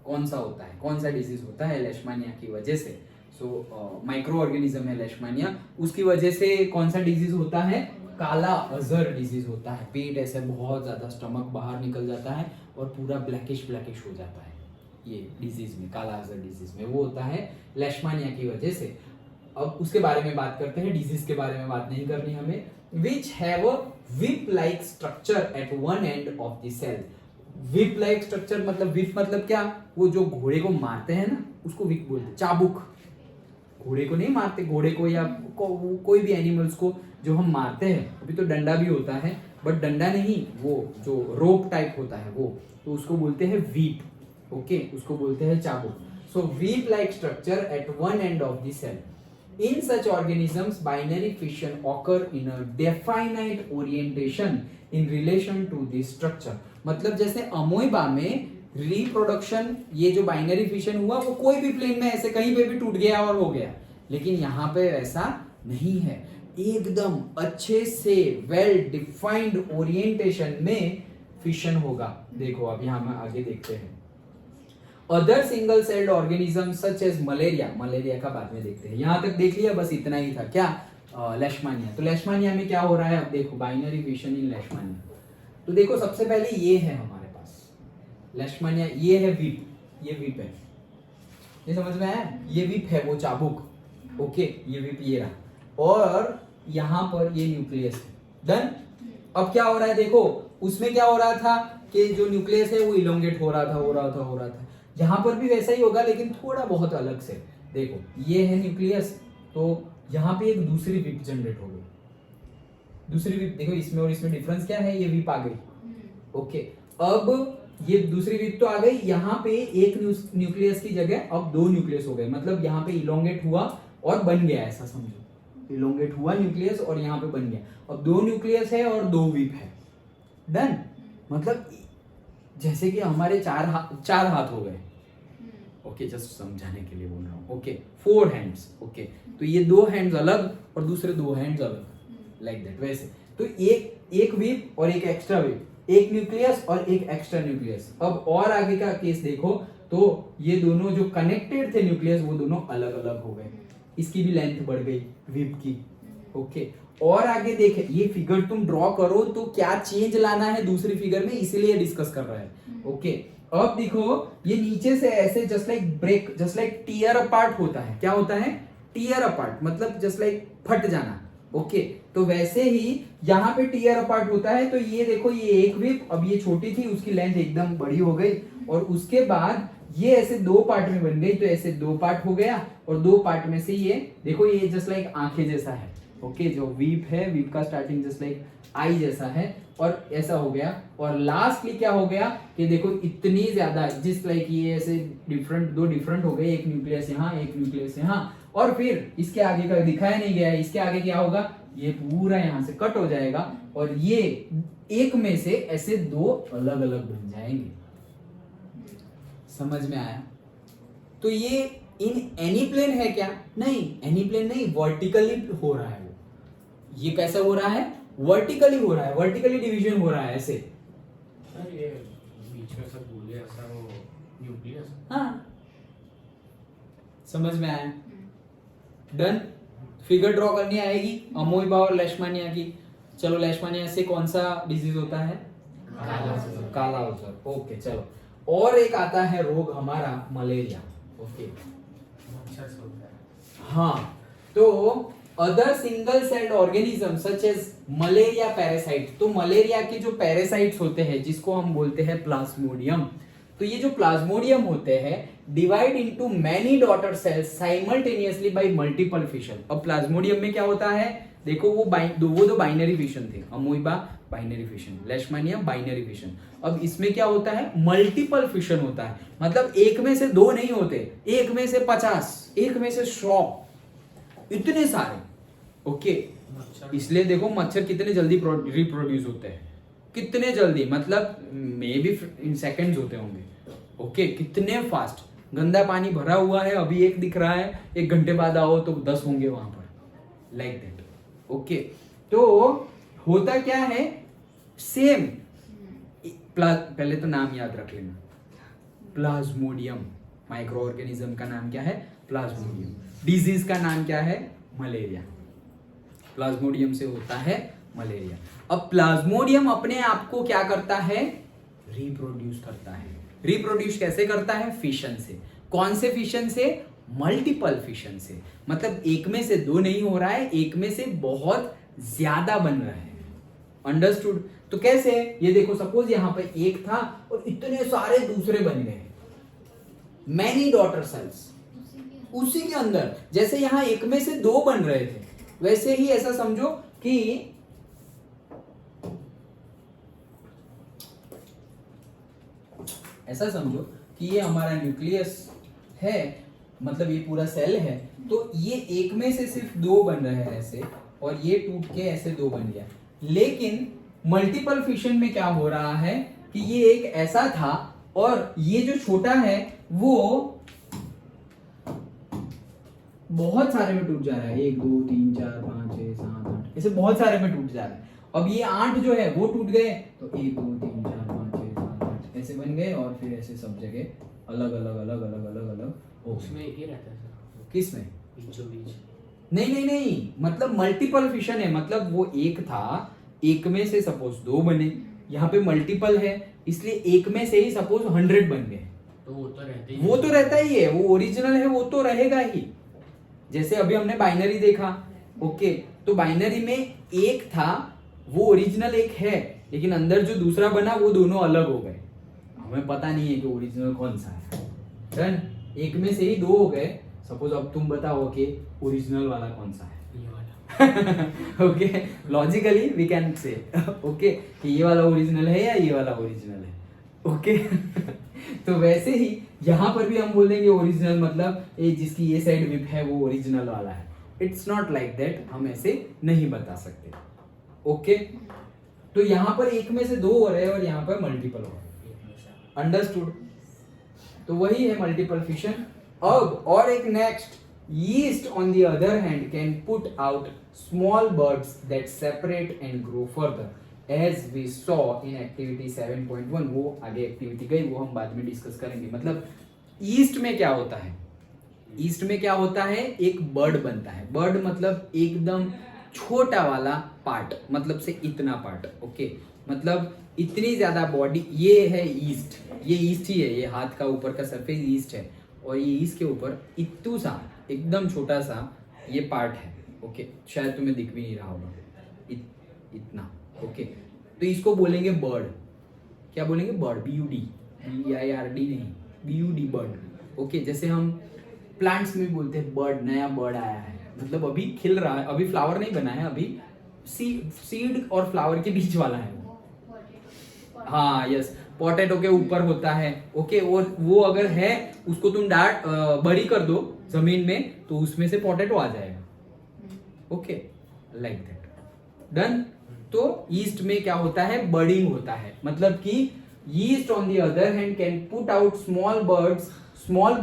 S1: कौन सा होता है, कौन सा डिजीज होता है लेशमानिया की वजह से? सो माइक्रो ऑर्गेनिज्म है लेशमानिया, उसकी वजह से कौन सा डिजीज होता है? काला अजर डिजीज होता है. पेट ऐसे बहुत ज्यादा, स्टमक बाहर निकल जाता है और पूरा ब्लैकिश हो जाता है. ये डिजीज में, काला अजर डिजीज में, वो होता है लेशमानिया की वजह से. अब उसके बारे में बात करते हैं, डिजीज के बारे में बात नहीं करनी हमें. Which have a whip like structure at one end of the cell. Whip like structure मतलब, विप मतलब क्या? वो जो घोड़े को मारते हैं ना, उसको विप बोलते हैं. चाबुक. घोड़े को नहीं मारते, घोड़े को या कोई भी एनिमल्स को जो हम मारते हैं, अभी तो डंडा भी होता है, बट डंडा नहीं, वो जो रोप टाइप होता है वो, तो उसको बोलते हैं वीप. ओके, उसको बोलते हैं चाबुक. So whip like structure at one end of the cell. In such organisms, binary fission occur in a definite orientation in relation to the structure. मतलब जैसे अमोइबा में रिप्रोडक्शन, ये जो बाइनरी फिशन हुआ वो कोई भी प्लेन में ऐसे कहीं पे भी टूट गया और हो गया, लेकिन यहाँ पे ऐसा नहीं है. एकदम अच्छे से वेल डिफाइंड ओरिएंटेशन में फिशन होगा. देखो अब यहाँ हम आगे देखते हैं. Other single celled organism such as malaria. Malaria का बाद में देखते हैं, यहां तक देख लिया, बस इतना ही था. क्या? लेशमानिया. तो लेशमानिया में क्या हो रहा है? अब देखो बाइनरी फिशन इन लेशमानिया. तो देखो सबसे पहले ये है हमारे पास लेशमानिया, ये है वीप, ये वीप है, ये समझ में आया? ये वीप है, वो चाबुक. ओके, ये वीप ये रहा, और यहां पर ये न्यूक्लियस है. डन. अब क्या हो रहा है? देखो उसमें क्या हो रहा था कि जो न्यूक्लियस है वो इलोंगेट हो रहा था. यहाँ पर भी वैसा ही होगा, लेकिन थोड़ा बहुत अलग से. देखो ये है न्यूक्लियस, तो यहाँ पे एक दूसरी विप जनरेट हो गई. दूसरी विप देखो, इसमें और इसमें डिफरेंस क्या है? ये विप आ गई. ओके, अब ये दूसरी विप तो आ गई, यहाँ पे एक न्यूक्लियस की जगह अब 2 न्यूक्लियस हो गए. मतलब यहाँ पे इलोंगेट हुआ और बन गया, ऐसा समझो. इलोंगेट हुआ न्यूक्लियस और यहाँ पे बन गया. अब 2 न्यूक्लियस है और 2 विप है. डन. मतलब जैसे कि हमारे चार हाथ हो गए, ओके, जस्ट समझाने के लिए बोल रहा हूँ, ओके, 4 हैंड्स, ओके, तो ये 2 हैंड्स अलग और दूसरे 2 हैंड्स अलग, लाइक दैट, वैसे तो एक वीप और एक एक्स्ट्रा वीप, एक न्यूक्लियस और एक एक्स्ट्रा न्यूक्लियस। अब और आगे का केस देखो तो ये दोनों जो कनेक्टेड थे न्यूक्लियस वो दोनों अलग अलग हो गए, इसकी भी लेंथ बढ़ गई वीप की, ओके। और आगे देखे ये फिगर तुम ड्रॉ करो तो क्या चेंज लाना है दूसरी फिगर में, इसीलिए डिस्कस कर रहा है, ओके। अब देखो ये नीचे से ऐसे just like break, just like tear apart होता है, क्या होता है, टीयर अपार्ट, मतलब जस्ट लाइक फट जाना, ओके। तो वैसे ही यहाँ पे टीयर अपार्ट होता है। तो ये देखो ये एक विप, अब ये छोटी थी उसकी लेंथ एकदम बड़ी हो गई, और उसके बाद ये ऐसे 2 पार्ट में बन गई, तो ऐसे 2 पार्ट हो गया, और 2 पार्ट में से ये देखो ये जस्ट लाइक आंखें जैसा है, ओके। जो वीप है, वीप का स्टार्टिंग जस्ट लाइक आई जैसा है, और ऐसा हो गया। और लास्टली क्या हो गया कि देखो इतनी ज्यादा जिस लाइक ये ऐसे डिफरेंट, 2 डिफरेंट हो गए, एक न्यूक्लियस यहाँ, एक न्यूक्लियस यहाँ, और फिर इसके आगे का दिखाया नहीं गया है, इसके आगे क्या होगा, ये पूरा यहाँ से कट हो जाएगा, और ये एक में से ऐसे 2 अलग अलग बन जाएंगे। समझ में आया? तो ये इन एनी प्लेन है क्या? नहीं, एनी प्लेन नहीं, वर्टिकली हो रहा है वो। ये कैसा हो रहा है? वर्टिकली हो रहा है, वर्टिकली डिवीजन हो रहा है ऐसे।
S2: सर ये बीच में सब बोले ऐसा वो न्यूक्लियस,
S1: हाँ, समझ में आया? डन। फिगर ड्रॉ करनी आएगी अमोइबा और लेशमानिया की। चलो, लेशमानिया से कौन सा डिजीज होता है? काला अल्सर, ओके। चलो, और एक आता है रोग हमारा मलेरिया, ओके।
S2: मच्छर से होता है।
S1: हाँ, तो other single celled organism such as malaria parasite. तो मलेरिया के जो पैरासाइट्स होते हैं जिसको हम बोलते हैं प्लाज्मोडियम, तो ये जो प्लाज्मोडियम होते हैं divide into many daughter cells simultaneously bye multiple fission. अब प्लाज्मोडियम में क्या होता है, देखो वो दो बाइनरी फिशन थे, amoeba binary fission, leishmania binary fission. अब इसमें क्या होता है, मल्टीपल फिशन होता है, मतलब एक में से 2 नहीं होते, एक में से 50, एक में से 100, इतने सारे, ओके। इसलिए देखो मच्छर कितने जल्दी रिप्रोड्यूस होते हैं, कितने जल्दी, मतलब मे बी इन सेकेंड्स होते होंगे, ओके। कितने फास्ट, गंदा पानी भरा हुआ है, अभी एक दिख रहा है, 1 घंटे बाद आओ तो 10 होंगे वहां पर, लाइक दैट, ओके। तो होता क्या है, सेम, पहले तो नाम याद रख लेना, प्लाज्मोडियम, माइक्रो ऑर्गेनिज्म का नाम क्या है, प्लाज्मोडियम। डिजीज का नाम क्या है, मलेरिया। प्लाज्मोडियम से होता है मलेरिया। अब प्लाज्मोडियम अपने आप को क्या करता है, रिप्रोड्यूस करता है। रिप्रोड्यूस कैसे करता है, फिशन से। कौन से फिशन से, मल्टीपल फिशन से, मतलब एक में से 2 नहीं हो रहा है, एक में से बहुत ज्यादा बन रहा है। अंडरस्टूड? तो कैसे, ये देखो सपोज यहाँ पे एक था और इतने सारे दूसरे बन गए, मैनी डॉटर सेल्स उसी के अंदर। जैसे यहाँ एक में से 2 बन रहे थे, वैसे ही ऐसा समझो कि ये हमारा न्यूक्लियस है, मतलब ये पूरा सेल है, तो ये एक में से सिर्फ 2 बन रहे हैं ऐसे, और ये टूट के ऐसे 2 बन गया। लेकिन मल्टीपल फिशन में क्या हो रहा है कि ये एक ऐसा था, और ये जो छोटा है वो बहुत सारे में टूट जा रहा है, 1 2 3 4 5 6 7 8, ऐसे बहुत सारे में टूट जा रहा है। अब ये 8 जो है वो टूट गए, तो 1 2 3 4 5 6 7 8 ऐसे बन गए, और फिर ऐसे सब जगह अलग अलग अलग अलग अलग अलग हो।
S2: उसमें एक ही रहता है सर,
S1: किस में?
S2: बीचों बीच।
S1: नहीं, मतलब मल्टीपल फिशन है, मतलब वो एक था, एक में से सपोज 2 बने, यहाँ पे मल्टीपल है, इसलिए एक में से ही सपोज 100 बन गए,
S2: तो वो तो रहते ही,
S1: वो तो रहता ही है, वो ओरिजिनल है, वो तो रहेगा ही। जैसे अभी हमने बाइनरी देखा, ओके, तो बाइनरी में एक था, वो ओरिजिनल एक है, लेकिन अंदर जो दूसरा बना वो दोनों अलग हो गए, हमें पता नहीं है कि ओरिजिनल कौन सा है। डन, एक में से ही 2 हो गए, सपोज अब तुम बताओ कि ओरिजिनल वाला कौन सा है।
S2: ये वाला।
S1: Okay, logically we can say, okay, कि ये वाला ओरिजिनल है या ये वाला ओरिजिनल है, ओके। तो वैसे ही यहाँ पर भी हम बोलेंगे ओरिजिनल, मतलब ये जिसकी ये साइड विप है वो ओरिजिनल वाला है। इट्स नॉट लाइक दैट, हम ऐसे नहीं बता सकते, ओके। तो यहाँ पर एक में से 2 हो रहे हैं और यहाँ पर मल्टीपल हो रहे हैं। अंडरस्टूड? तो वही है मल्टीपल फिशन. अब और एक next, yeast on the other hand can put out small buds that separate and grow further as we saw in activity 7.1. वो आगे एक्टिविटी गई, वो हम बाद में डिस्कस करेंगे. मतलब ईस्ट में क्या होता है, ईस्ट में क्या होता है, एक बर्ड बनता है. बर्ड मतलब एकदम छोटा वाला पार्ट, मतलब से इतना पार्ट. ओके, मतलब इतनी ज्यादा बॉडी. ये है ईस्ट, ये ईस्ट ही है, ये हाथ का ऊपर का सरफेस ईस्ट है, और ये ईस्ट के ऊपर इतू सा एकदम छोटा सा ये पार्ट है. ओके, शायद तुम्हें दिख भी नहीं रहा होगा, इतना. ओके, तो इसको बोलेंगे बर्ड. क्या बोलेंगे? बर्ड. BUD, BIRD नहीं, BUD, बर्ड. ओके, जैसे हम प्लांट्स में बोलते हैं बर्ड, नया बर्ड आया है, मतलब अभी खिल रहा है, अभी फ्लावर नहीं बना है, अभी सीड और फ्लावर के बीच वाला है वो. हाँ, यस, पोटैटो के ऊपर होता है. ओके, और वो अगर है उसको तुम बड़ी कर दो जमीन में, तो उसमें से पोटैटो आ जाएगा. Okay, like that. डन. तो ईस्ट में क्या होता है? बर्डिंग होता है. मतलब कि yeast on the other hand can put out small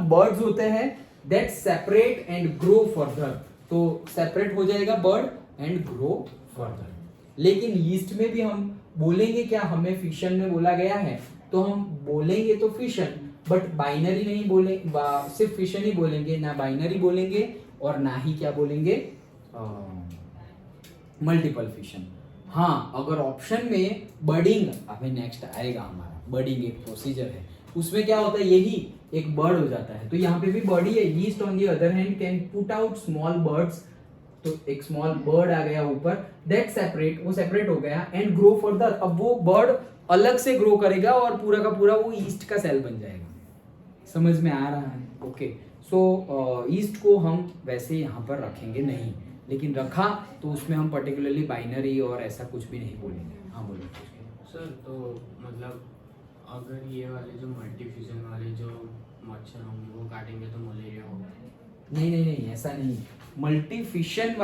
S1: birds होते हैं that separate and grow further. तो सेपरेट हो जाएगा बर्ड एंड ग्रो फर्दर. लेकिन ईस्ट में भी हम बोलेंगे क्या? हमें फिशन में बोला गया है, तो हम बोलेंगे तो फिशन, बट बाइनरी नहीं बोले, सिर्फ फिशन ही बोलेंगे, ना बाइनरी बोलेंगे और ना ही क्या बोलेंगे, मल्टीपल फिशन. हाँ, अगर ऑप्शन में बर्डिंग, अभी नेक्स्ट आएगा हमारा, बर्डिंग एक प्रोसीजर है, उसमें क्या होता है, यही एक बर्ड हो जाता है. तो यहाँ पे भी बर्ड ही है. East on the other hand can put out small birds. तो एक स्मॉल बर्ड आ गया ऊपर, दैट सेपरेट, वो सेपरेट हो गया, एंड ग्रो फर्दर. अब वो बर्ड अलग से ग्रो करेगा और पूरा का पूरा वो ईस्ट का सेल बन जाएगा. समझ में आ रहा है? ओके, सो ईस्ट को हम वैसे यहाँ पर रखेंगे नहीं, लेकिन रखा तो उसमें हम पर्टिकुलरली बाइनरी और ऐसा कुछ भी नहीं बोलेंगे. हाँ बोलो
S2: सर. तो मतलब अगर ये वाले जो मल्टीफ्यूजन वाले जो मच्छर होंगे वो काटेंगे तो मलेरिया होगा?
S1: नहीं नहीं नहीं, ऐसा नहीं. मल्टीफिशन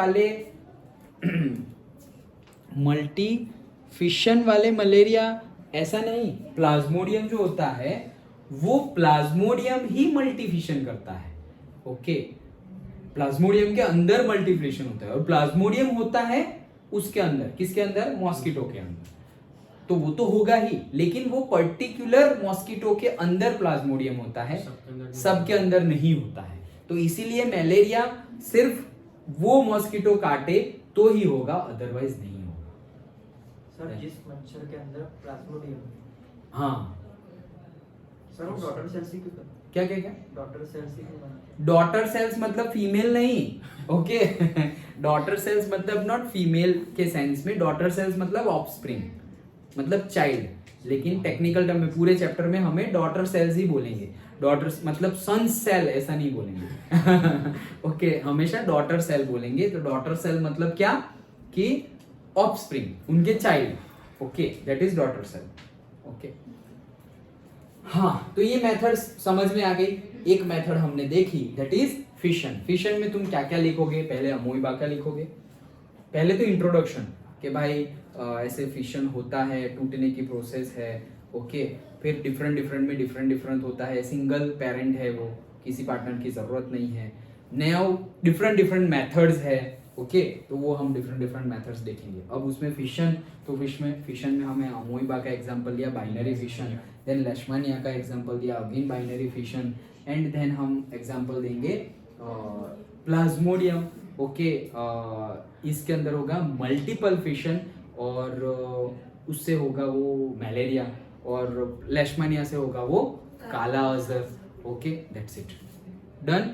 S1: वाले मलेरिया ऐसा नहीं. प्लाज्मोडियम जो होता है वो प्लाज्मोडियम ही मल्टीफिशन करता है. ओके, प्लाज्मोडियम के अंदर मल्टीप्लिकेशन होता है, और प्लाज्मोडियम होता है उसके अंदर, किसके अंदर? मॉस्किटो के अंदर. तो वो तो होगा ही, लेकिन वो पर्टिकुलर मॉस्किटो के अंदर प्लाज्मोडियम होता है, सबके अंदर नहीं होता है. तो इसीलिए मलेरिया सिर्फ वो मॉस्किटो काटे तो ही होगा, अदरवाइज नहीं होगा.
S4: सर, जिस मच्छर के अंदर प्लाज्मोडियम,
S1: हाँ
S4: सर वो डॉटर सेल्स ही क्यों?
S1: क्या क्या क्या?
S4: डॉटर सेल्स ही क्यों?
S1: डॉटर सेल्स मतलब फीमेल नहीं. ओके, डॉटर सेल्स मतलब नॉट फीमेल के सेंस में. डॉटर सेल्स मतलब ऑफस्प्रिंग, मतलब चाइल्ड. लेकिन टेक्निकल टर्म में पूरे चैप्टर में हमें डॉटर सेल्स ही बोलेंगे. डॉटर मतलब सन सेल ऐसा नहीं बोलेंगे. ओके, हमेशा डॉटर सेल बोलेंगे. तो डॉटर सेल मतलब क्या? कि ऑफस्प्रिंग, उनके child. Okay, that is daughter cell. Okay, हाँ, तो ये मेथड समझ में आ गई. एक मेथड हमने देखी, दैट इज फिशन. फिशन में तुम क्या क्या लिखोगे? पहले अमोइबा का लिखोगे. पहले तो इंट्रोडक्शन कि भाई ऐसे फिशन होता है, टूटने की प्रोसेस है. ओके, फिर डिफरेंट होता है. सिंगल पेरेंट है वो, किसी पार्टनर की जरूरत नहीं है. नया डिफरेंट मेथड्स है. ओके, तो वो हम डिफरेंट मेथड्स देखेंगे. अब उसमें फिशन, तो फिशन में हमें अमोइबा का एग्जांपल दिया, बाइनरी फिशन. देन लेशमानिया का एग्जांपल दिया, again binary fission. And then हम एग्जांपल देंगे प्लाज्मोडियम. ओके, इसके अंदर होगा मल्टीपल फिशन, और उससे होगा वो मलेरिया, और लेशमानिया से होगा वो kala azar. Okay, that's it. Done.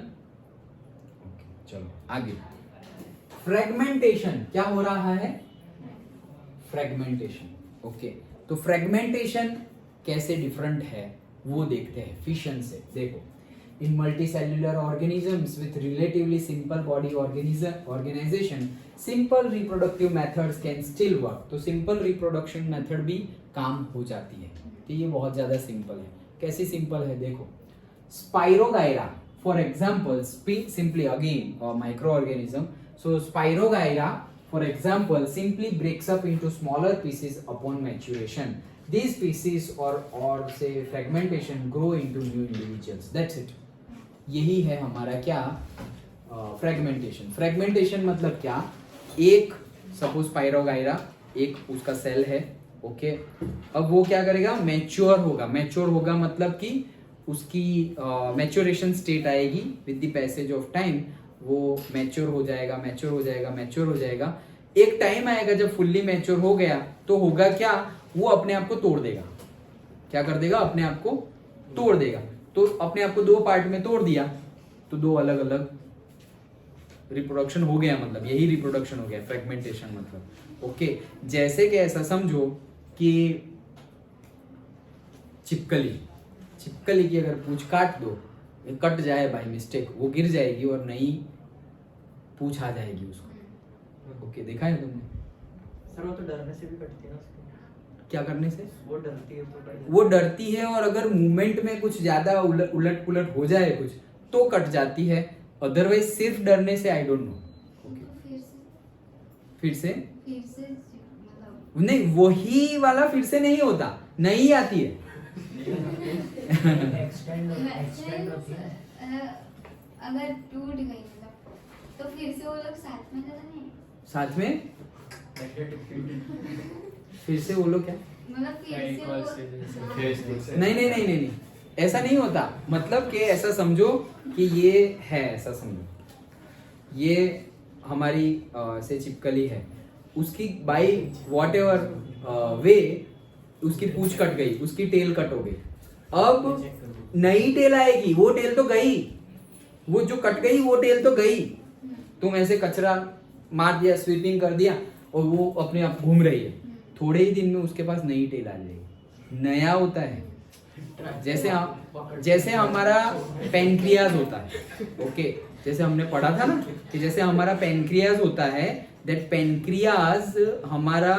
S1: Okay, चलो आगे. फ्रेगमेंटेशन क्या हो रहा है? फ्रेगमेंटेशन. ओके, तो फ्रेगमेंटेशन कैसे डिफरेंट है वो देखते हैं फिशन से. देखो, in multicellular organisms with relatively simple body organisation, simple reproductive methods can still work. तो सिंपल रिप्रोडक्शन मेथड भी काम हो जाती है. तो ये बहुत ज्यादा सिंपल है. कैसे सिंपल है? देखो, spirogyra for example, simply again micro organism. So Spirogyra For example, simply breaks up into smaller pieces upon maturation. These pieces or say fragmentation grow into new individuals. That's it. यही है हमारा क्या fragmentation. Fragmentation मतलब क्या, एक suppose पायरोगायरा एक उसका cell है, ओके. अब वो क्या करेगा, मैच्योर होगा. मैच्योर होगा मतलब कि उसकी मैच्योरेशन स्टेट आएगी with the passage of time. वो मैच्योर हो जाएगा, मैच्योर हो जाएगा, मैच्योर हो जाएगा. एक टाइम आएगा जब फुल्ली मैच्योर हो गया तो होगा क्या, वो अपने आप को तोड़ देगा. क्या कर देगा, अपने आप को तोड़ देगा. तो अपने आप को दो पार्ट में तोड़ दिया तो दो अलग अलग रिप्रोडक्शन हो गया. मतलब यही रिप्रोडक्शन हो गया फ्रेगमेंटेशन मतलब, ओके. जैसे कि ऐसा समझो कि छिपकली की अगर पूंछ काट दो, कट जाए बाय मिस्टेक, वो गिर जाएगी और नई पूंछ आ जाएगी उसको. ओके, देखा है तुमने.
S4: सर वो तो डरने से भी कटती है ना उसको.
S1: क्या करने से,
S4: वो डरती है तो कट
S1: वो डरती है और अगर मूवमेंट में कुछ ज्यादा उलट पुलट हो जाए कुछ तो कट जाती है. अदरवाइज सिर्फ डरने से आई डोंट नो.
S3: तो
S1: फिर से
S3: मतलब
S1: नहीं, वही वाला फिर से नहीं होता, नहीं आती है.
S4: एक्सटेंड होती है.
S3: अगर टूट गई मतलब तो फिर से वो लोग साथ में तो नहीं,
S1: साथ में फिर से वो लोग क्या,
S3: मतलब फिर से वो
S1: नहीं नहीं नहीं नहीं नहीं, ऐसा नहीं होता. मतलब कि ऐसा समझो कि ये है, ऐसा समझो ये हमारी से छिपकली है, उसकी बाई वॉट एवर वे उसकी पूंछ कट गई, उसकी टेल कट हो गई. अब नई टेल आएगी, वो टेल तो गई, वो जो कट गई वो टेल तो गई. तुम ऐसे कचरा मार दिया, स्वीपिंग कर दिया और वो अपने आप घूम रही है, थोड़े ही दिन में उसके पास नई टेल आ जाएगी. नया होता है. जैसे हमारा पेनक्रियाज होता है, ओके. जैसे हमने पढ़ा था ना कि जैसे हमारा पेनक्रियाज होता है, दैट पेनक्रियाज हमारा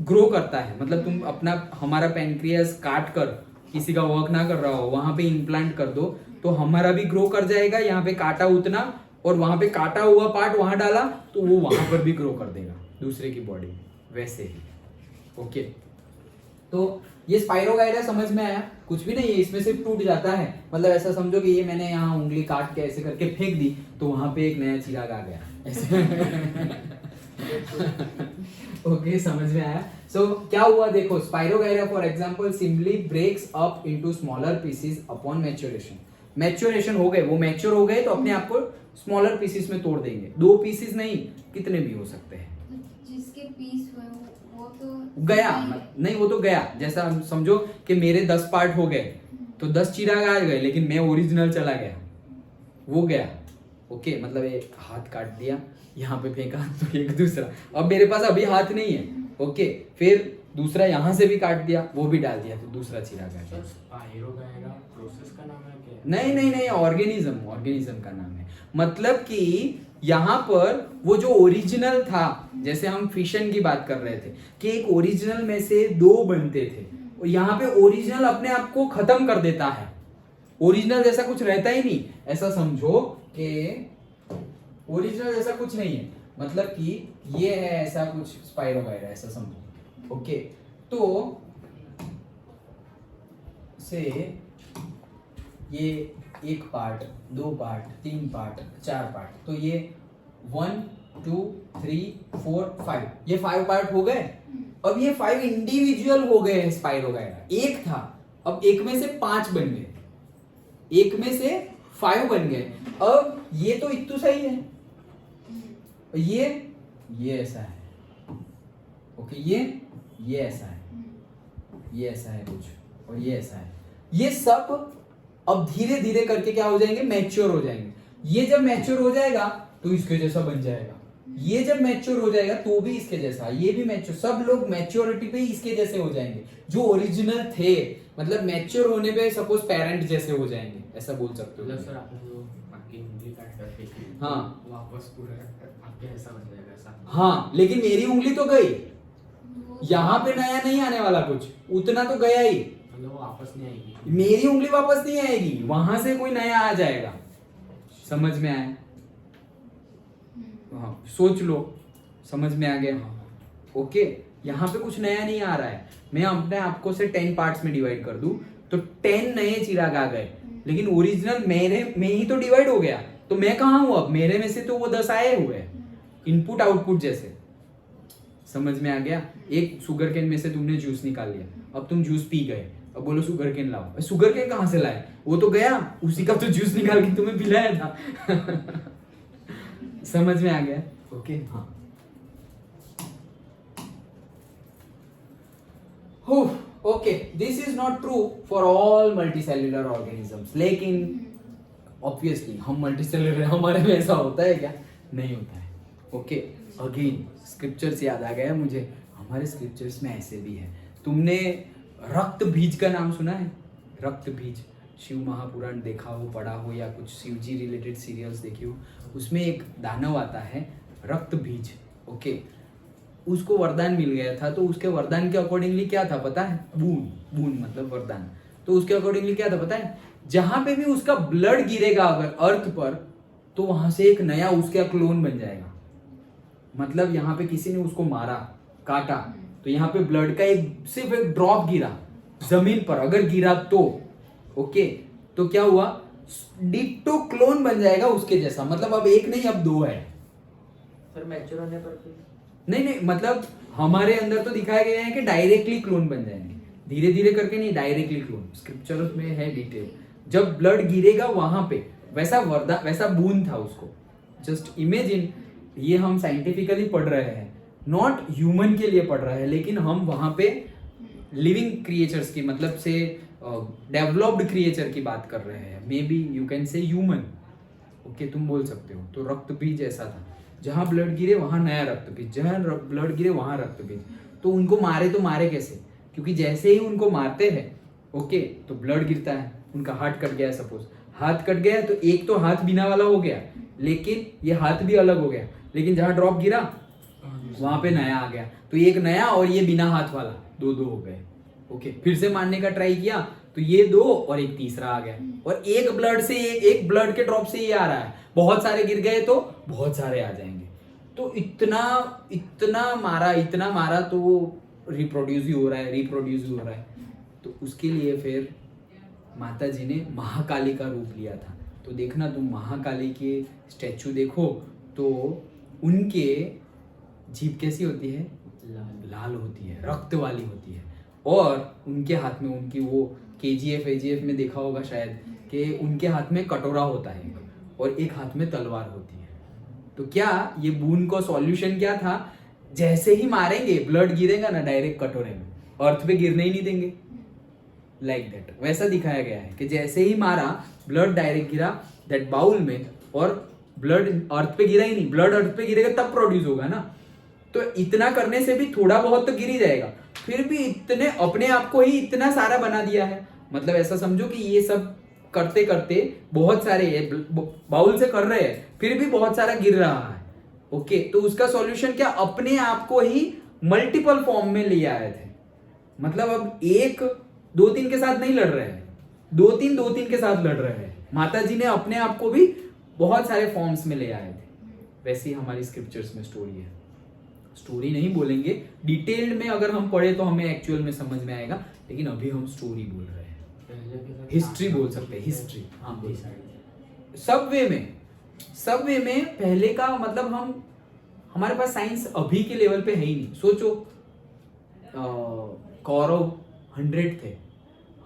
S1: ग्रो करता है. मतलब तुम अपना हमारा पेनक्रियाज काट कर किसी का वर्क ना कर रहा हो, वहां पे इम्प्लांट कर दो तो हमारा भी ग्रो कर जाएगा. यहाँ पे काटा उतना और वहां पे काटा हुआ पार्ट वहां डाला तो वो वहां पर भी ग्रो कर देगा दूसरे की बॉडी में, वैसे ही. ओके, तो ये स्पाइरोगायरा समझ में आया. कुछ भी नहीं है, इसमें सिर्फ टूट जाता है. मतलब ऐसा समझो कि ये मैंने यहाँ उंगली काट के ऐसे करके फेंक दी तो वहां पे एक नया चिराग आ गया ऐसे. ओके, समझ में आया. सो क्या हुआ देखो, spirogyra for example simply breaks up into smaller pieces upon maturation. Maturation हो गए, वो मैच्योर हो गए तो अपने आप को स्मॉलर पीसेस में तोड़ देंगे. दो पीसेस नहीं, कितने भी हो सकते हैं.
S3: जिसके पीस हुए वो तो
S1: गया नहीं, वो तो गया. जैसा हम समझो कि मेरे 10 पार्ट हो गए तो 10 चिराग आ गए, लेकिन मैं ओरिजिनल चला गया, वो गया. ओके, मतलब एक हाथ काट दिया, यहाँ पे फेंका तो एक दूसरा, अब मेरे पास अभी हाथ नहीं है. ओके, फिर दूसरा यहाँ से भी काट दिया, वो भी डाल दिया तो दूसरा चिराग आ गया.
S2: स्पाइरोगायरा प्रोसेस का नाम है क्या?
S1: नहीं नहीं नहीं, ऑर्गेनिज्म का नाम है. मतलब कि यहाँ पर वो जो ओरिजिनल था, जैसे हम फिशन की बात कर रहे थे कि एक ओरिजिनल में से दो बनते थे, और यहाँ पे ओरिजिनल अपने आप को खत्म कर देता है. ओरिजिनल जैसा कुछ रहता ही नहीं. ऐसा समझो कि ओरिजिनल जैसा कुछ नहीं है, मतलब कि ये है ऐसा कुछ स्पाइरोगायरा, ऐसा समझो. ओके, तो से ये एक पार्ट, दो पार्ट, तीन पार्ट, चार पार्ट, तो ये 1 2 3 4 5, ये 5 पार्ट हो गए. अब ये 5 इंडिविजुअल हो गए हैं स्पाइरोगायरा. एक था, अब एक में से 5 बन गए, एक में से 5 बन गए. अब ये तो इतना सही है, ये ऐसा है. ओके, ये ऐसा है, ये ऐसा है कुछ, और ये ऐसा है. ये सब अब धीरे धीरे करके क्या हो जाएंगे, मैच्योर हो जाएंगे. ये जब मैच्योर हो जाएगा तो इसके जैसा बन जाएगा. ये जब मैच्योर हो जाएगा तो भी इसके जैसा, ये भी मैच्योर, सब लोग मैच्योरिटी पे इसके जैसे हो जाएंगे जो ओरिजिनल थे. मतलब मैच्योर होने पे सपोज पेरेंट जैसे हो जाएंगे, ऐसा बोल सकते हो.
S2: मतलब सर आपने जो आपकी उंगली काट कर फेंकी,
S1: हाँ,
S2: वापस पूरा आपके ऐसा बन जाएगा ऐसा.
S1: हाँ, लेकिन मेरी उंगली तो गई, यहाँ पे नया नहीं आने वाला कुछ, उतना तो गया ही.
S2: मतलब वो वापस नहीं आएगी.
S1: मेरी उंगली वापस नहीं आएगी, वहां से कोई नया आ जाएगा. समझ में आया? हाँ सोच लो, समझ में आ गया? ओके, यहाँ पे कुछ नया नहीं आ रहा है। मैं अपने आपको से 10 पार्ट्स में डिवाइड कर दूं तो 10 नए चिराग आ गए, लेकिन ओरिजिनल मेरे में ही तो डिवाइड हो गया। तो मैं कहाँ हूँ अब? मेरे में से तो वो 10 आए हुए हैं, इनपुट आउटपुट जैसे। समझ में आ गया? एक शुगर केन में से तुमने जूस निकाल लिया, अब तुम जूस पी गए, अब बोलो शुगर केन लाओ। शुगर केन कहाँ से लाए? वो तो गया, उसी का तो जूस निकाल के तुम्हें पिलाया था। समझ में आ गया? ओके हाँ। Okay, this is not true for all multicellular organisms, लेकिन ऑब्वियसली हम मल्टीसेल्युलर, हमारे में ऐसा होता है क्या? नहीं होता है। ओके, अगेन स्क्रिप्चर्स याद आ गया मुझे, हमारे स्क्रिप्चर्स में ऐसे भी है। तुमने रक्त बीज का नाम सुना है? रक्त बीज, शिव महापुराण देखा हो, पढ़ा हो, या कुछ शिव जी रिलेटेड सीरियल्स देखी हो, उसमें एक दानव आता है रक्त बीज। ओके, उसको वरदान मिल गया था, तो उसके वरदान के अकॉर्डिंगली क्या था पता है? बून, बून मतलब वरदान। तो उसके अकॉर्डिंगली क्या था पता है? जहां पे भी उसका ब्लड गिरेगा अगर अर्थ पर, तो वहां से एक नया उसका क्लोन बन जाएगा। मतलब यहाँ पे किसी ने उसको मारा, काटा, तो यहाँ पे ब्लड का सिर्फ एक ड्रॉप गिरा जमीन पर, अगर गिरा तो ओके, तो क्या हुआ? डिट्टो क्लोन बन जाएगा उसके जैसा। मतलब अब एक नहीं, अब 2 है।
S4: सर मैच्योर होने पर फिर
S1: नहीं, मतलब हमारे अंदर तो दिखाया गया है कि डायरेक्टली क्लोन बन जाएंगे, धीरे धीरे करके नहीं, डायरेक्टली क्लोन। स्क्रिप्चर में है डिटेल, जब ब्लड गिरेगा वहां पे वैसा वरदान, वैसा बून था उसको। जस्ट इमेजिन, ये हम साइंटिफिकली पढ़ रहे हैं, नॉट ह्यूमन के लिए पढ़ रहे हैं, लेकिन हम वहां पे लिविंग क्रिएचर्स की, मतलब से डेवलप्ड क्रिएचर की बात कर रहे हैं। May be you can say human. Okay, तुम बोल सकते हो। तो रक्त बीज ऐसा था, जहां ब्लड गिरे वहां नया रक्त बीज, जहां ब्लड गिरे वहां रक्त बीज। तो उनको मारे तो मारे कैसे? क्योंकि जैसे ही उनको मारते हैं ओके, तो ब्लड गिरता है। उनका हाथ कट गया, सपोज हाथ कट गया, तो एक तो हाथ बिना वाला हो गया, लेकिन ये हाथ भी अलग हो गया, लेकिन जहां ड्रॉप गिरा वहां पे नया आ गया। तो एक नया और ये बिना हाथ वाला, 2 हो गए। ओके, फिर से मारने का ट्राई किया तो ये 2 और एक तीसरा आ गया, और एक ब्लड से, एक ब्लड के ड्रॉप से ये आ रहा है। बहुत सारे गिर गए तो बहुत सारे आ जाएंगे। तो इतना मारा तो वो रिप्रोड्यूस ही हो रहा है। तो उसके लिए फिर माता जी ने महाकाली का रूप लिया था। तो देखना तुम महाकाली के स्टैचू देखो तो उनके जीभ कैसी होती है? लाल होती है, रक्त वाली होती है। और उनके हाथ में, उनकी वो KGF में देखा होगा शायद, कि उनके हाथ में कटोरा होता है और एक हाथ में तलवार होती है। तो क्या ये बून का सॉल्यूशन क्या था? जैसे ही मारेंगे ब्लड गिरेगा ना डायरेक्ट कटोरे में, अर्थ पे गिरने ही नहीं देंगे। लाइक दैट, वैसा दिखाया गया है कि जैसे ही मारा ब्लड डायरेक्ट गिरा दैट बाउल में, और ब्लड अर्थ पे गिरा ही नहीं, ब्लड अर्थ पे गिरेगा तब प्रोड्यूस होगा ना। तो इतना करने से भी थोड़ा बहुत तो गिर ही जाएगा, फिर भी इतने अपने आप को ही इतना सारा बना दिया है। मतलब ऐसा समझो कि ये सब करते करते बहुत सारे बाउल से कर रहे हैं, फिर भी बहुत सारा गिर रहा है। ओके, तो उसका सॉल्यूशन क्या? अपने आप को ही मल्टीपल फॉर्म में ले आए थे। मतलब अब 1 2 3 के साथ नहीं लड़ रहे हैं, 2 3 के साथ लड़ रहे हैं। माता जी ने अपने आप को भी बहुत सारे फॉर्म्स में ले आए थे। वैसी हमारी स्क्रिप्चर्स में स्टोरी है। स्टोरी नहीं बोलेंगे, डिटेल्ड में अगर हम पढ़े तो हमें एक्चुअल में समझ में आएगा, लेकिन अभी हम स्टोरी बोल रहे हैं, हिस्ट्री बोल सकते हैं, हिस्ट्री। हाँ, सब वे में पहले का, मतलब हमारे पास साइंस अभी के लेवल पे है ही नहीं। सोचो, कौरव 100 थे,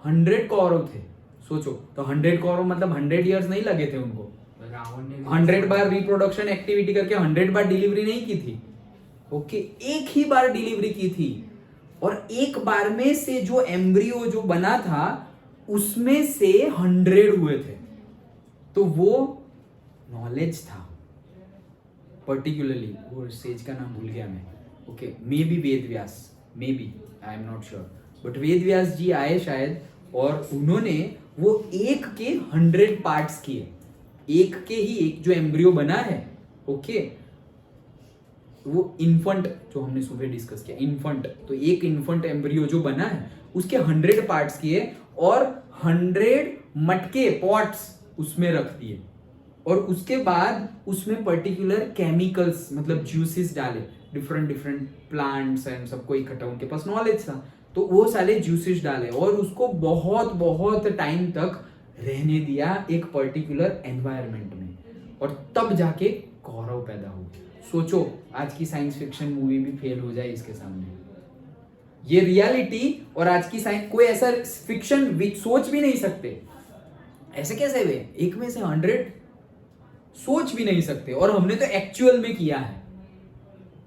S1: 100 कौरव थे। सोचो, तो 100 कौरव मतलब 100 इयर्स नहीं लगे थे उनको।
S2: रावण ने
S1: 100 बार रिप्रोडक्शन एक्टिविटी करके 100 बार डिलीवरी नहीं की थी। ओके, एक ही बार डिलीवरी की थी, और एक बार में से जो एम्ब्रियो जो बना था उसमें से 100 हुए थे। तो वो नॉलेज था पर्टिकुलरली, वो सेज का नाम भूल गया मैं। Okay, maybe Ved Vyas, maybe, I am not sure, but Ved Vyas ji आए शायद, और उन्होंने वो एक के 100 पार्ट्स किए। एक के ही एक जो एम्ब्रियो बना है, ओके, वो इन्फंट जो हमने सुबह डिस्कस किया, इन्फंट, तो एक इन्फंट एम्ब्रियो जो बना है उसके 100 पार्ट्स किए और 100 मटके पॉट्स उसमें रख दिए। और उसके बाद उसमें पर्टिकुलर केमिकल्स मतलब जूसेस डाले, डिफरेंट डिफरेंट प्लांट्स एंड सबको इकट्ठा, उनके पास नॉलेज था, तो वो सारे जूसेस डाले और उसको बहुत बहुत टाइम तक रहने दिया एक पर्टिकुलर एनवायरनमेंट में, और तब जाके कौरव पैदा हुए। सोचो आज की साइंस फिक्शन मूवी भी फेल हो जाए इसके सामने। ये रियलिटी और आज की साइंस, कोई ऐसा फिक्शन सोच भी नहीं सकते, ऐसे कैसे हुए, 1 में से 100 सोच भी नहीं सकते, और हमने तो एक्चुअल में किया है।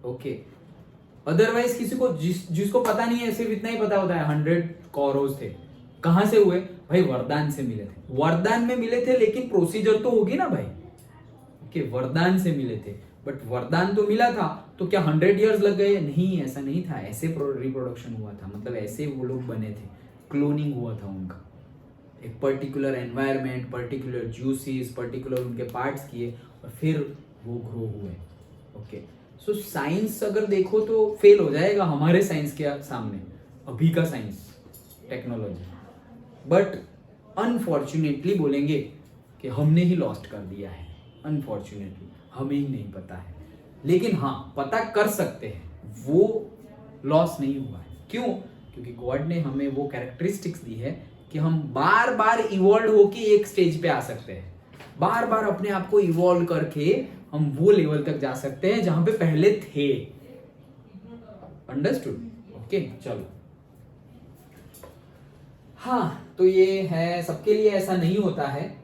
S1: ओके, अदरवाइज किसी को जिसको पता नहीं है सिर्फ इतना ही पता होता है 100 कौरव थे। कहां से हुए भाई? वरदान से मिले थे, वरदान में मिले थे, लेकिन प्रोसीजर तो होगी ना भाई। ओके, वरदान से मिले थे, बट वरदान तो मिला था, तो क्या 100 इयर्स लग गए? नहीं, ऐसा नहीं था, ऐसे रिप्रोडक्शन हुआ था, मतलब ऐसे वो लोग बने थे, क्लोनिंग हुआ था उनका, एक particular environment, particular juices, particular उनके पार्ट्स किए और फिर वो ग्रो हुए। ओके, सो साइंस अगर देखो तो फेल हो जाएगा हमारे साइंस के सामने, अभी का साइंस टेक्नोलॉजी, बट अनफॉर्चुनेटली बोलेंगे कि हमने ही लॉस्ट कर दिया है, अनफॉर्चुनेटली हमें ही नहीं पता है, लेकिन हाँ पता कर सकते हैं, वो लॉस नहीं हुआ है। क्यों? क्योंकि गॉड ने हमें वो कैरेक्टरिस्टिक्स दी है कि हम बार बार इवॉल्व होके एक स्टेज पे आ सकते हैं, बार बार अपने आप को इवॉल्व करके हम वो लेवल तक जा सकते हैं जहां पे पहले थे। अंडरस्टूड? ओके, चलो। हाँ, तो ये है, सबके लिए ऐसा नहीं होता है।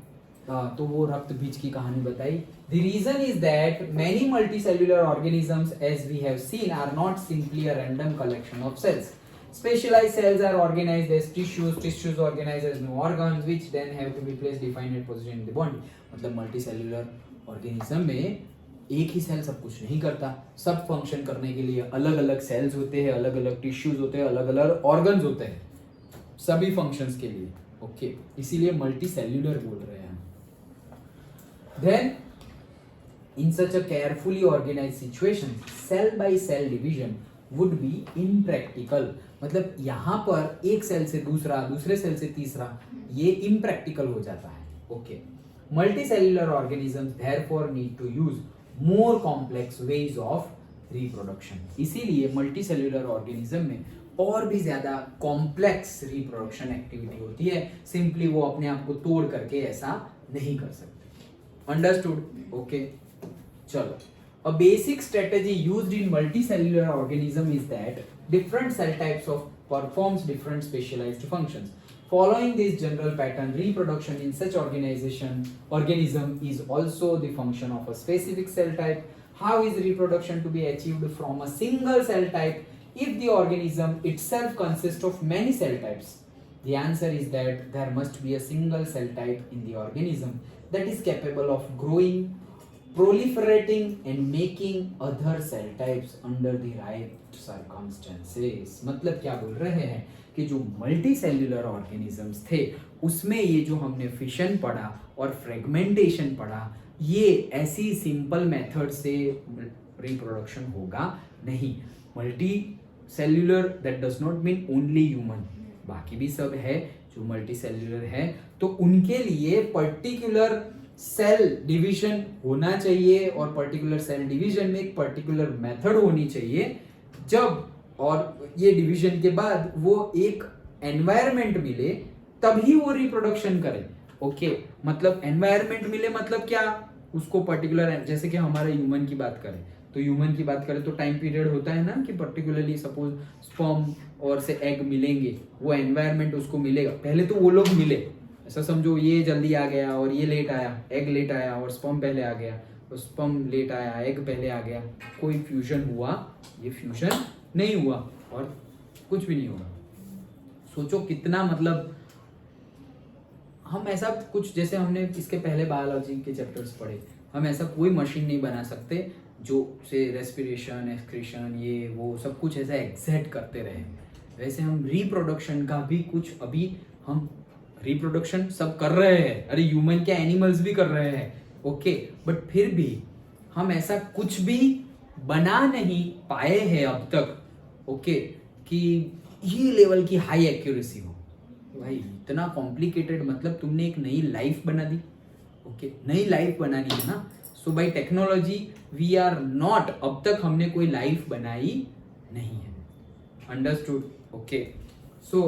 S1: तो वो रक्त बीज की कहानी बताई। The reason is that many multicellular organisms, as we have seen, are not simply a random collection of cells. Specialized cells are organized as tissues, tissues organized as new organs, which then have to be placed, defined and positioned in the body. मतलब multicellular organism में एक ही cell सब कुछ नहीं करता, सब function करने के लिए अलग अलग सेल्स होते हैं, अलग अलग टिश्यूज होते हैं, अलग अलग ऑर्गन्स होते हैं, सभी फंक्शंस के लिए। ओके, इसीलिए मल्टीसेल्युलर बोल रहे हैं। Then, in such a carefully organized situation, cell by cell division would be impractical. मतलब यहाँ पर एक सेल से दूसरा, दूसरे सेल से तीसरा, ये impractical हो जाता है। Okay, multicellular organisms therefore need to use more complex ways of reproduction. इसीलिए multicellular organism में और भी ज्यादा कॉम्प्लेक्स रिप्रोडक्शन एक्टिविटी होती है, सिंपली वो अपने आप को तोड़ करके ऐसा नहीं कर सकते। Understood? Okay. चलो, a basic strategy used in multicellular organism is that different cell types performs different specialized functions. Following this general pattern, reproduction in such organism is also the function of a specific cell type. How is reproduction to be achieved from a single cell type if the organism itself consists of many cell types? The answer is that there must be a single cell type in the organism that is capable of growing, proliferating and making other cell types under the right circumstances. मतलब क्या बोल रहे हैं कि जो multi cellular organisms थे उसमें ये जो हमने फिशन पढ़ा और फ्रेगमेंटेशन पढ़ा, ये ऐसी सिंपल मेथड से रिप्रोडक्शन होगा नहीं। Multi cellular that does not mean only human, बाकी भी सब है जो मल्टी सेल्यूलर है, तो उनके लिए पर्टिकुलर सेल डिवीजन होना चाहिए और पर्टिकुलर सेल डिवीजन में एक पर्टिकुलर मेथड होनी चाहिए जब, और ये डिवीजन के बाद वो एक एनवायरनमेंट मिले तभी वो रिप्रोडक्शन करे। ओके, मतलब एनवायरनमेंट मिले मतलब क्या, उसको पर्टिकुलर, जैसे कि हमारे ह्यूमन की बात करें तो ह्यूमन की बात करें तो टाइम पीरियड होता है ना कि पर्टिकुलरली सपोज स्पर्म और से एग मिलेंगे, वो एनवायरनमेंट उसको मिलेगा, पहले तो वो लोग मिले, ऐसा समझो ये जल्दी आ गया और ये लेट आया, एग लेट आया और स्पर्म पहले आ गया, और स्पर्म लेट आया, एग पहले आ गया, कोई फ्यूजन हुआ? ये फ्यूजन नहीं हुआ और कुछ भी नहीं होगा। सोचो कितना, मतलब हम ऐसा कुछ, जैसे हमने इसके पहले बायोलॉजी के चैप्टर्स पढ़े, हम ऐसा कोई मशीन नहीं बना सकते जो से रेस्पिरेशन, एक्सक्रीशन, ये वो सब कुछ ऐसा एग्जैक्ट करते रहे। वैसे हम रिप्रोडक्शन का भी कुछ, अभी हम रिप्रोडक्शन सब कर रहे हैं, अरे ह्यूमन क्या एनिमल्स भी कर रहे हैं, ओके, बट फिर भी हम ऐसा कुछ भी बना नहीं पाए हैं अब तक, ओके, कि ये लेवल की हाई एक्यूरेसी हो। भाई इतना कॉम्प्लिकेटेड, मतलब तुमने एक नई लाइफ बना दी, ओके नई लाइफ बनानी है ना. So by technology we are not, अब तक हमने कोई लाइफ बनाई नहीं है. अंडरस्टूड. ओके सो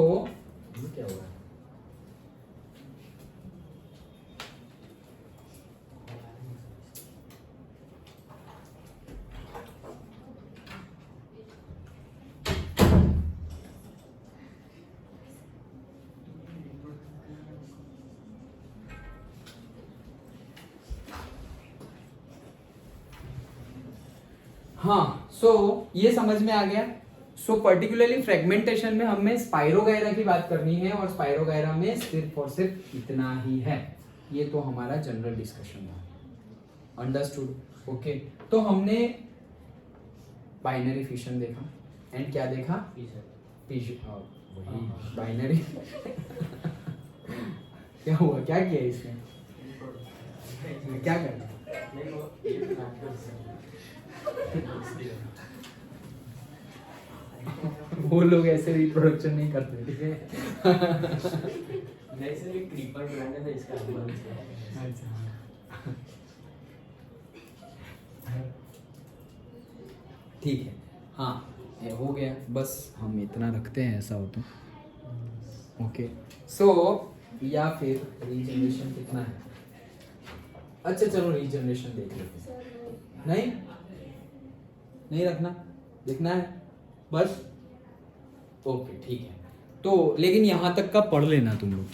S1: क्या हुआ? हाँ सो ये समझ में आ गया. सो पर्टिकुलरली फ्रेगमेंटेशन में हमें स्पाइरोगायरा की बात करनी है और स्पाइरोगायरा में सिर्फ और सिर्फ इतना ही है. ये तो हमारा जनरल डिस्कशन था. अंडरस्टूड. ओके तो हमने बाइनरी फिशन देखा एंड क्या देखा? वही बाइनरी. क्या हुआ? क्या किया इसमें? क्या करना? वो लोग ऐसे रिप्रोडक्शन नहीं करते. ठीक है.
S4: नहीं सर, ये क्रीपर ब्रांड है ना, इसका नाम है.
S1: अच्छा ठीक है. हाँ ये हो गया. बस हम इतना रखते हैं ऐसा हो तो. ओके सो या फिर रीजनरेशन कितना है? अच्छा चलो रीजनरेशन देख लेते हैं. नहीं नहीं रखना, देखना है बस. ओके ठीक है. तो लेकिन यहाँ तक का पढ़ लेना तुम लोग.